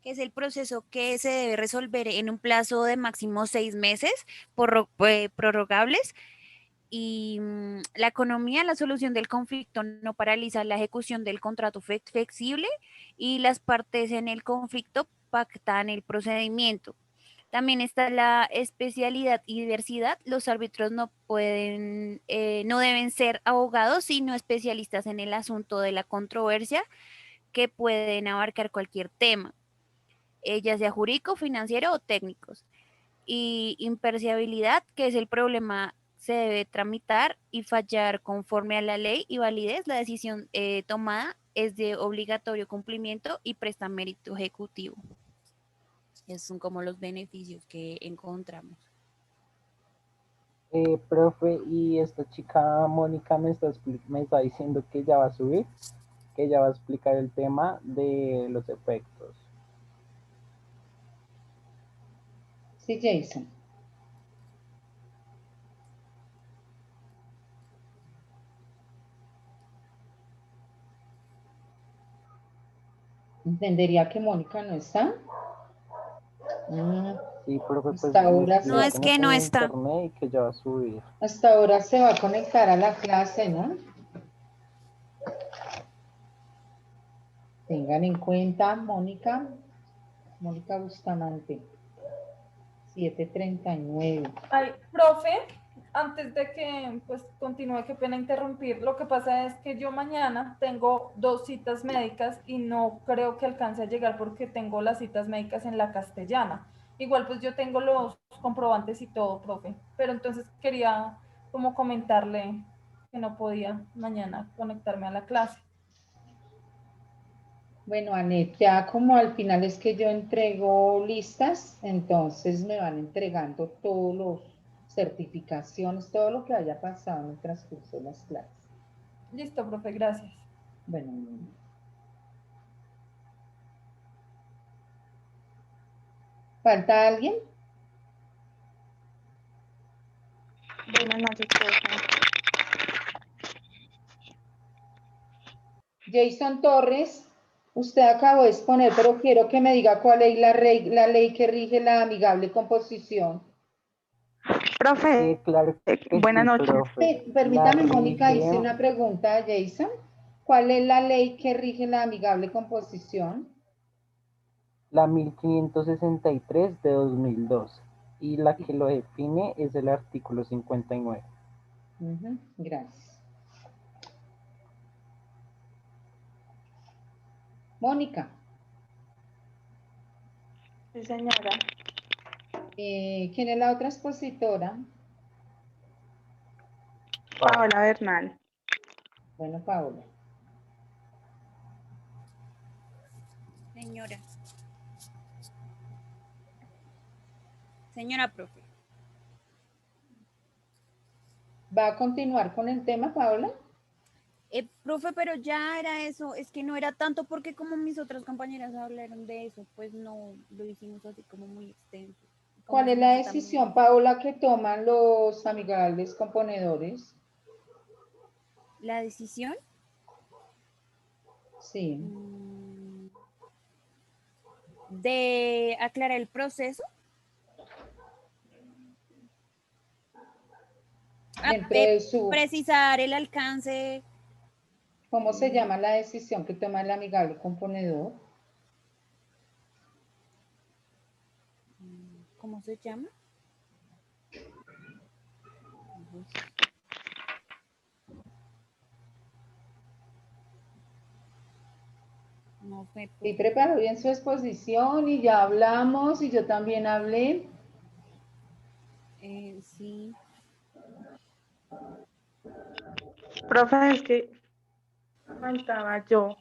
que es el proceso que se debe resolver en un plazo de máximo 6 meses, prorrogables. Y la economía, la solución del conflicto no paraliza la ejecución del contrato flexible y las partes en el conflicto pactan el procedimiento. También está la especialidad y diversidad. Los árbitros no deben ser abogados, sino especialistas en el asunto de la controversia, que pueden abarcar cualquier tema, ya sea jurídico, financiero o técnicos. Y imparcialidad, que es el problema se debe tramitar y fallar conforme a la ley, y validez, la decisión tomada es de obligatorio cumplimiento y presta mérito ejecutivo. Esos son como los beneficios que encontramos. Profe, y esta chica Mónica me está diciendo que ya va a subir, que ya va a explicar el tema de los efectos. Sí, Jason. Entendería que Mónica no está. Sí, profe, pues Hasta ahora no, es que no está. Internet y que ya va a subir. Hasta ahora se va a conectar a la clase, ¿no? Tengan en cuenta, Mónica Bustamante, 7:39. Ay, profe, antes de que pues continúe, qué pena interrumpir. Lo que pasa es que yo mañana tengo 2 citas médicas y no creo que alcance a llegar porque tengo las citas médicas en la Castellana. Igual pues yo tengo los comprobantes y todo, profe, pero entonces quería como comentarle que no podía mañana conectarme a la clase. Bueno, Anet, ya como al final es que yo entrego listas, entonces me van entregando todos los certificaciones, todo lo que haya pasado en el transcurso de las clases. Listo, profe, gracias. Bueno. ¿Falta alguien? Buenas noches, profe. Jason Torres, usted acabó de exponer, pero quiero que me diga cuál es la ley que rige la amigable composición. Profe, claro buenas noches. Sí, permítame, Mónica, hice una pregunta a Jason. ¿Cuál es la ley que rige la amigable composición? La 1563 de 2002. Y la que lo define es el artículo 59. Gracias. Mónica. Sí, señora. ¿Quién es la otra expositora? Paola Bernal. Bueno, Paola. Señora profe. ¿Va a continuar con el tema, Paola? Profe, pero ya era eso, es que no era tanto porque como mis otras compañeras hablaron de eso, pues no lo hicimos así como muy extenso. ¿Cuál es la decisión, Paola, que toman los amigables componedores? ¿La decisión? Sí. ¿De aclarar el proceso? Dentro de su... Precisar el alcance. ¿Cómo se llama la decisión que toma el amigable componedor? ¿Cómo se llama? No sé. Y preparó bien su exposición y ya hablamos y yo también hablé. Sí. Profe, es que faltaba yo.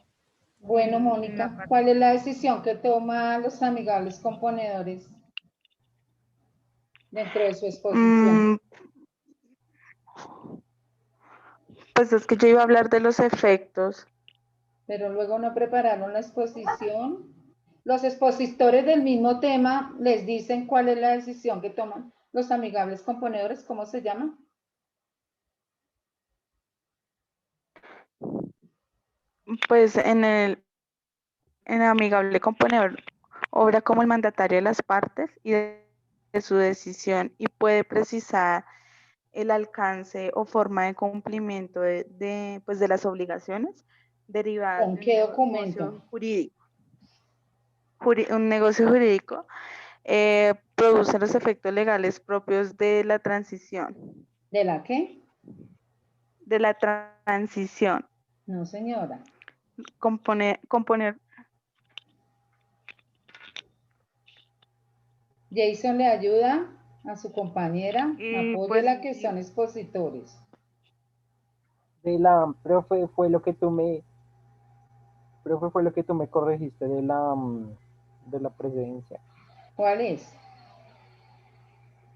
Bueno, Mónica, ¿cuál es la decisión que toman los amigables componedores dentro de su exposición? Pues es que yo iba a hablar de los efectos. Pero luego no prepararon la exposición. Los expositores del mismo tema les dicen cuál es la decisión que toman los amigables componedores, ¿cómo se llama? Pues en el amigable componedor obra como el mandatario de las partes y de su decisión y puede precisar el alcance o forma de cumplimiento pues de las obligaciones derivadas ¿Con de qué un documento? negocio jurídico. Un negocio jurídico produce los efectos legales propios de la transición. ¿De la qué? De la transición. No, señora. Componer. Jason le ayuda a su compañera, apóyela que son expositores. De la, profe, fue lo que tú me corregiste de la presidencia. ¿Cuál es?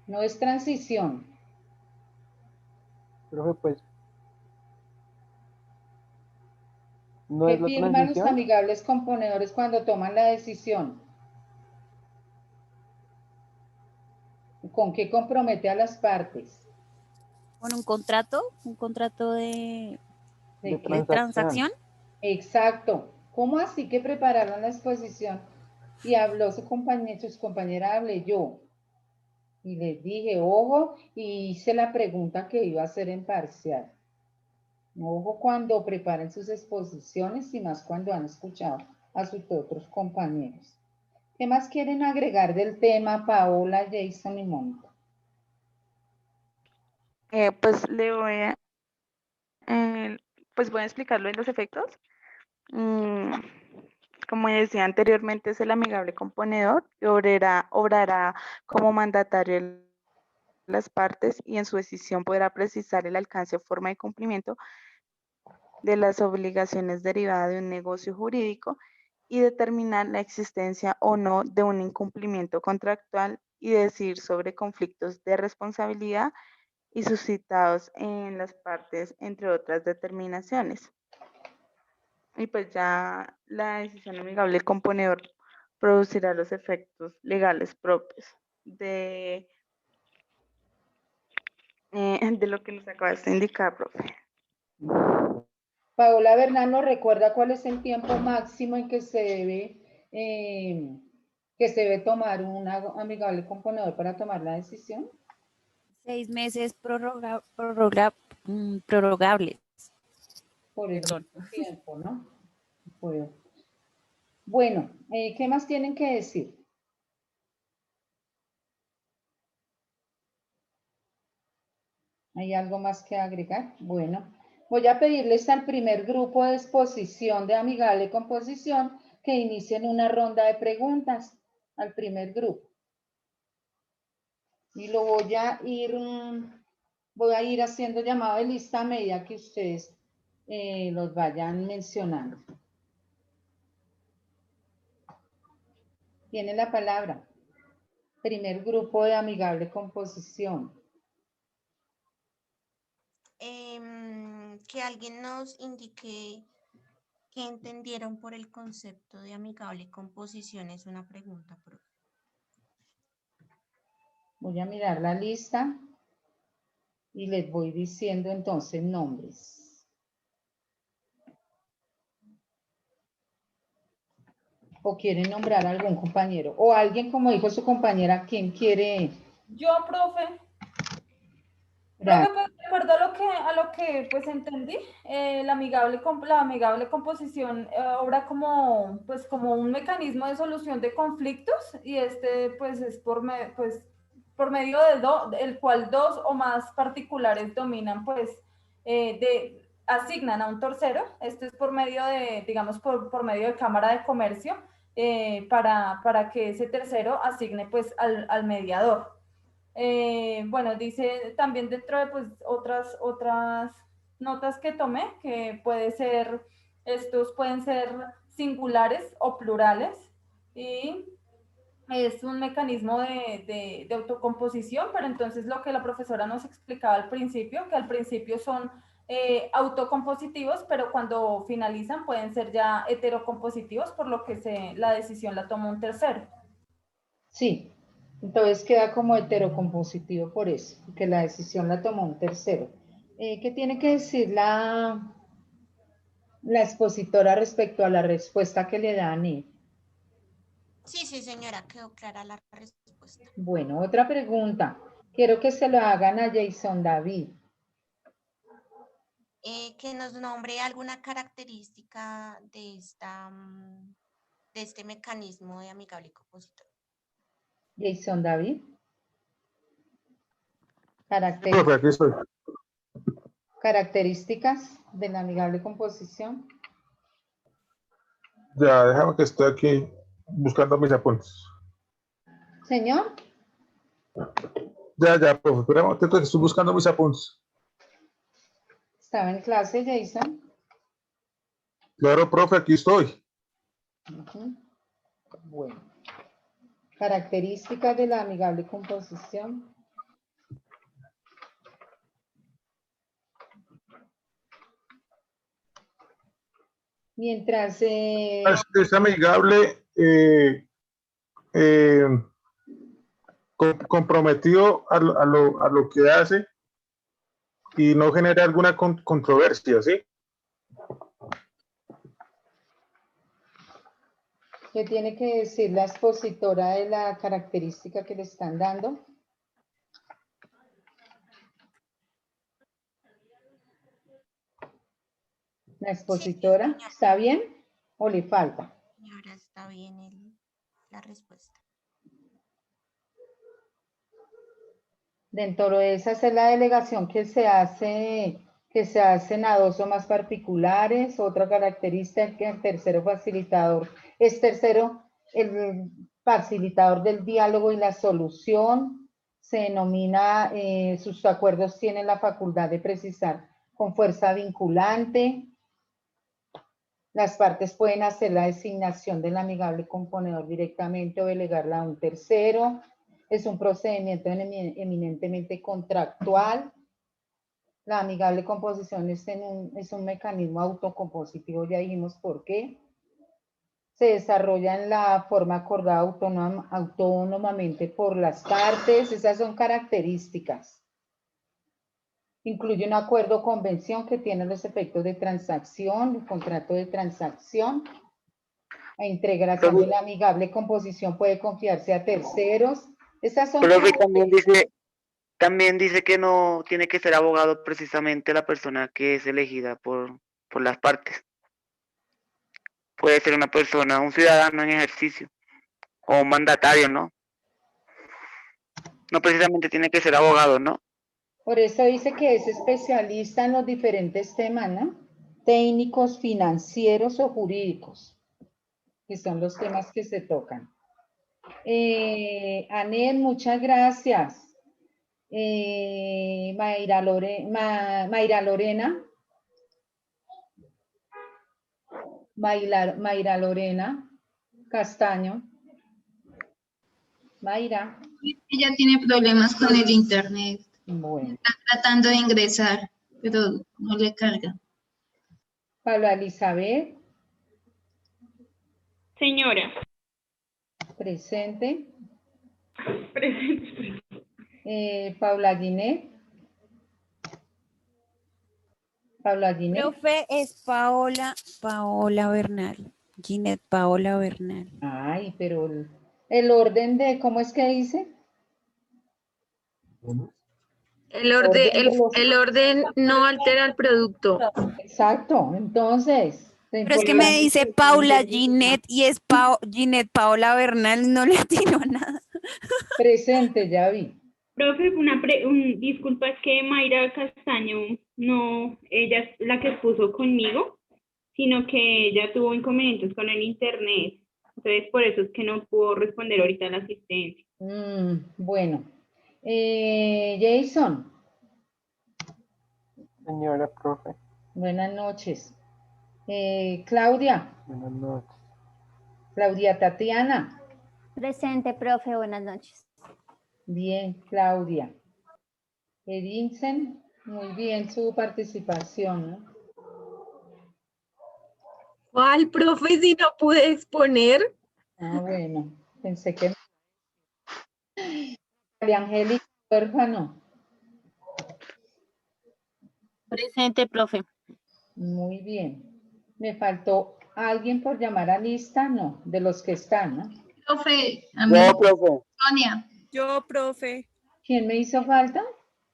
No es transición. Profe, pues, ¿no ¿Qué es la firman los transición? amigables componedores cuando toman la decisión? ¿Con qué compromete a las partes? Con un contrato de ¿De transacción. Exacto. ¿Cómo así que prepararon la exposición? Y habló sus compañeras, hablé yo. Y les dije, ojo, y hice la pregunta que iba a hacer en parcial. Ojo cuando preparen sus exposiciones y más cuando han escuchado a sus otros compañeros. ¿Qué más quieren agregar del tema, Paola, Jason y Mónica? Pues le voy a, pues voy a explicarlo en los efectos. Como decía anteriormente, es el amigable componedor que obrará como mandatario de las partes y en su decisión podrá precisar el alcance o forma de cumplimiento de las obligaciones derivadas de un negocio jurídico y determinar la existencia o no de un incumplimiento contractual y decidir sobre conflictos de responsabilidad y suscitados en las partes, entre otras determinaciones. Y pues ya la decisión amigable componedor producirá los efectos legales propios de lo que nos acabas de indicar, profe. Paola Bernal nos recuerda cuál es el tiempo máximo en que se debe tomar un amigable componedor para tomar la decisión. 6 meses prorrogables. Por el tiempo, ¿no? Bueno, ¿qué más tienen que decir? ¿Hay algo más que agregar? Bueno, voy a pedirles al primer grupo de exposición de amigable composición que inicien una ronda de preguntas al primer grupo. Y lo voy a ir haciendo llamado de lista a medida que ustedes los vayan mencionando. Tiene la palabra. Primer grupo de amigable composición. que alguien nos indique qué entendieron por el concepto de amigable composición. Es una pregunta, profe. Voy a mirar la lista y les voy diciendo entonces nombres. ¿O quieren nombrar a algún compañero? O alguien, como dijo su compañera, ¿quién quiere? Yo, profe. Gracias. Profe, pues, de acuerdo a lo que pues entendí, la amigable composición obra como, pues, como un mecanismo de solución de conflictos, y pues es por medio del cual dos o más particulares dominan, pues, asignan a un tercero. Esto es por medio de, digamos, por medio de Cámara de Comercio, para que ese tercero asigne pues al mediador. Bueno, dice también dentro de pues, otras notas que tomé, que estos pueden ser singulares o plurales, y es un mecanismo de autocomposición, pero entonces lo que la profesora nos explicaba al principio, que al principio son autocompositivos, pero cuando finalizan pueden ser ya heterocompositivos, por lo que la decisión la toma un tercero. Sí, entonces queda como heterocompositivo por eso, que la decisión la tomó un tercero. ¿Qué tiene que decir la expositora respecto a la respuesta que le da Anel? Sí, señora, quedó clara la respuesta. Bueno, otra pregunta. Quiero que se lo hagan a Jason David. Que nos nombre alguna característica de este mecanismo de amigable compositor. Jason David. Profe, aquí estoy. Características de la amigable composición. Ya, déjame que estoy aquí buscando mis apuntes. Señor. Ya, profe, espera, que estoy buscando mis apuntes. ¿Estaba en clase, Jason? Claro, profe, aquí estoy. Bueno. Características de la amigable composición. Mientras... Es amigable, comprometido a lo que hace y no genera alguna controversia, ¿sí? ¿Qué tiene que decir la expositora de la característica que le están dando? La expositora, sí, ¿está bien o le falta? Ahora está bien la respuesta. Dentro de esa es la delegación que se hacen a dos o más particulares. Otra característica es que el tercero facilitador es el facilitador del diálogo y la solución. Se denomina, sus acuerdos tienen la facultad de precisar con fuerza vinculante. Las partes pueden hacer la designación del amigable componedor directamente o delegarla a un tercero. Es un procedimiento eminentemente contractual. La amigable composición es un mecanismo autocompositivo, ya dijimos por qué. Se desarrolla en la forma acordada autónomamente por las partes. Esas son características. Incluye un acuerdo o convención que tiene los efectos de transacción, el contrato de transacción. La integración de la amigable composición puede confiarse a terceros. Esas son... Profe, también dice que no tiene que ser abogado precisamente la persona que es elegida por las partes. Puede ser una persona, un ciudadano en ejercicio o un mandatario, ¿no? No precisamente tiene que ser abogado, ¿no? Por eso dice que es especialista en los diferentes temas, ¿no? Técnicos, financieros o jurídicos, que son los temas que se tocan. Anel, muchas gracias. Mayra Lorena Castaño. Mayra. Ella tiene problemas con el internet. Bueno. Está tratando de ingresar. pero no le carga. Paula Elizabeth, Señora. presente. Presente. Paula Ginette. Paula Ginette. Profe, es Paola Bernal. Ginette Paola Bernal. Ay, pero el orden de, ¿cómo es que dice? El orden no altera el producto. Exacto, entonces. Pero es que me dice Paula Ginette y es Ginette Paola Bernal, no le atino a nada. Presente, ya vi. Profe, disculpa, es que Mayra Castaño, no, ella es la que expuso conmigo, sino que ella tuvo inconvenientes con el internet. Entonces, por eso es que no puedo responder ahorita a la asistencia. Bueno. Jason. Señora profe. Buenas noches. Claudia. Buenas noches. Claudia Tatiana. Presente, profe, buenas noches. Bien, Claudia. Edinsen, muy bien su participación, ¿no? ¿Cuál, profe, si no pude exponer? Ah, bueno, pensé que... María Angélica Huérfano. Presente, profe. Muy bien. Me faltó alguien por llamar a lista, no, de los que están, ¿no? Profe, a Yo, mí. profe. Sonia. Yo, profe. ¿Quién me hizo falta?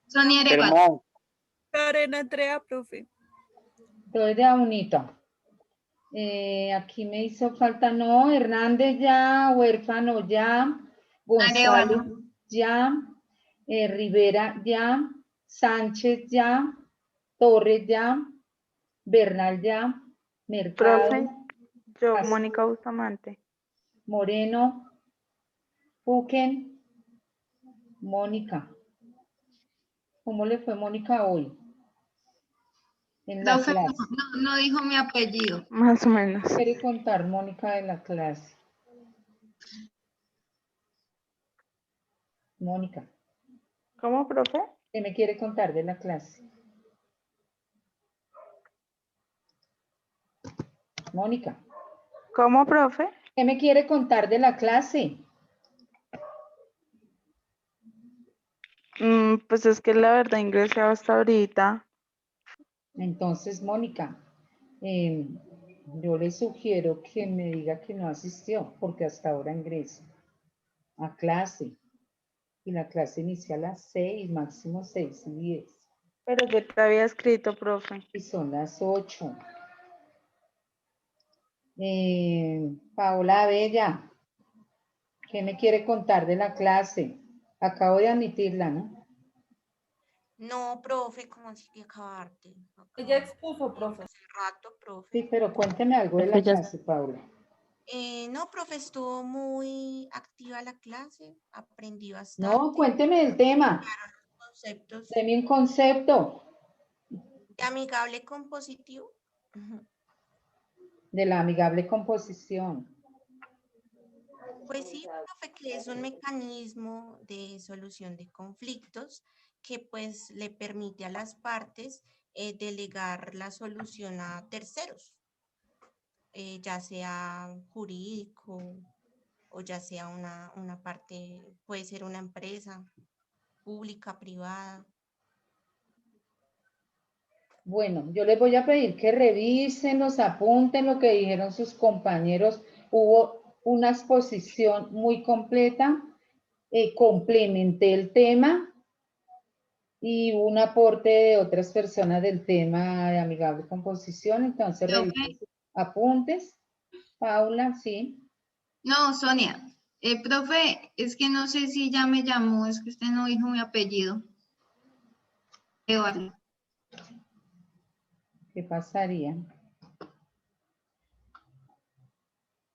Sonia Arevalo. Germán. Karen Andrea, profe. Estoy de unita. Aquí me hizo falta, no, Hernández ya, Huérfano ya, González Arevalo. ya, Rivera ya, Sánchez ya, Torres ya, Bernal ya, Mercado, Profe, yo, Cas- Mónica Bustamante. Moreno, Uquen, Mónica. ¿Cómo le fue Mónica hoy? En la Profe, clase. no dijo mi apellido. Más o menos. ¿Qué quiere contar Mónica de la clase? Mónica, ¿Cómo, profe? ¿qué me quiere contar de la clase? Mónica, ¿Cómo, profe? ¿qué me quiere contar de la clase? Pues es que la verdad ingresé hasta ahorita. Entonces, Mónica, yo le sugiero que me diga que no asistió, porque hasta ahora ingresa a clase. Y la clase inicia a las 6, máximo 6:10. Pero yo te había escrito, profe. Y son las 8. Paola Bella, ¿qué me quiere contar de la clase? Acabo de admitirla, ¿no? No, profe, ¿cómo así que acabarte? Ella expuso, profe. Hace rato, profe. Sí, pero cuénteme algo de la Profe, ya- clase, Paula. No, profe, estuvo muy activa la clase, aprendí bastante. No, cuénteme el tema. Conceptos Deme un concepto de amigable compositivo. de la amigable composición. Pues sí, profe, que es un mecanismo de solución de conflictos que pues le permite a las partes delegar la solución a terceros, ya sea jurídico o ya sea una parte, puede ser una empresa pública, privada. Bueno, yo les voy a pedir que revisen, los apunten lo que dijeron sus compañeros. Hubo una exposición muy completa, complementé el tema y un aporte de otras personas del tema de amigable composición. Entonces, revisen sus apuntes. Paula, sí. No, Sonia. Profe, es que no sé si ya me llamó, es que usted no dijo mi apellido. Arevalo. ¿Qué pasaría?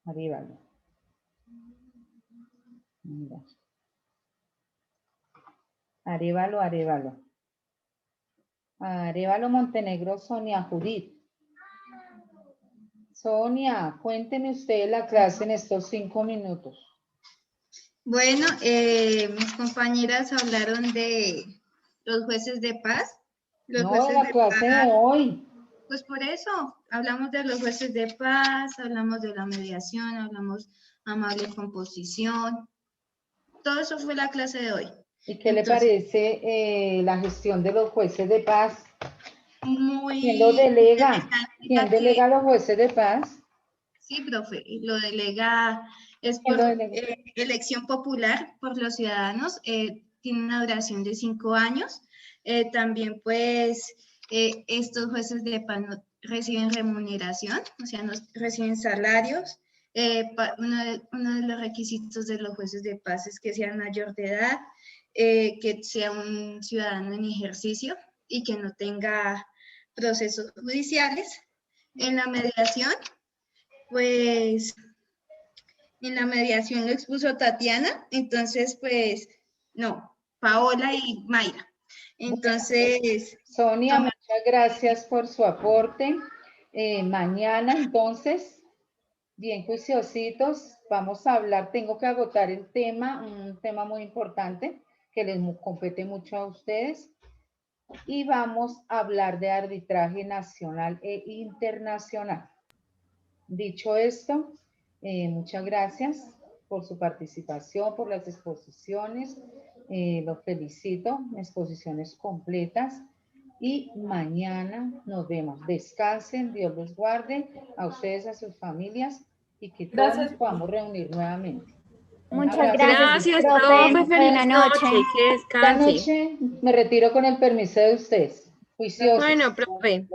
Arevalo. Mira. Arevalo, Arevalo. Arevalo Montenegro, Sonia Judith. Sonia, cuénteme usted la clase en estos 5 minutos. Bueno, mis compañeras hablaron de los jueces de paz Los No, jueces la de clase de paz. hoy. Pues por eso, hablamos de los jueces de paz, hablamos de la mediación, hablamos amable composición. Todo eso fue la clase de hoy. ¿Y qué le parece la gestión de los jueces de paz? Muy ¿Quién lo delega? interesante, ¿Quién ya que- delega a los jueces de paz? Sí, profe, y lo delega, es ¿Quién por lo delega? elección popular por los ciudadanos, tiene una duración de 5 años. También pues estos jueces de paz no reciben remuneración, o sea, no reciben salarios. Uno de los requisitos de los jueces de paz es que sean mayor de edad, que sea un ciudadano en ejercicio y que no tenga procesos judiciales. En la mediación, pues en la mediación lo expuso Tatiana, entonces pues no, Paola y Mayra. Entonces, Sonia, muchas gracias por su aporte. Mañana, entonces, bien juiciositos, vamos a hablar, tengo que agotar el tema, un tema muy importante que les compete mucho a ustedes. Y vamos a hablar de arbitraje nacional e internacional. Dicho esto, muchas gracias por su participación, por las exposiciones. Los felicito, exposiciones completas. Y mañana nos vemos. Descansen, Dios los guarde, a ustedes, a sus familias, y que todos nos podamos reunir nuevamente. Muchas gracias, Gracias, profe. Feliz noche. Que Esta descanse. noche me retiro con el permiso de ustedes. Juiciosos. Bueno, profe.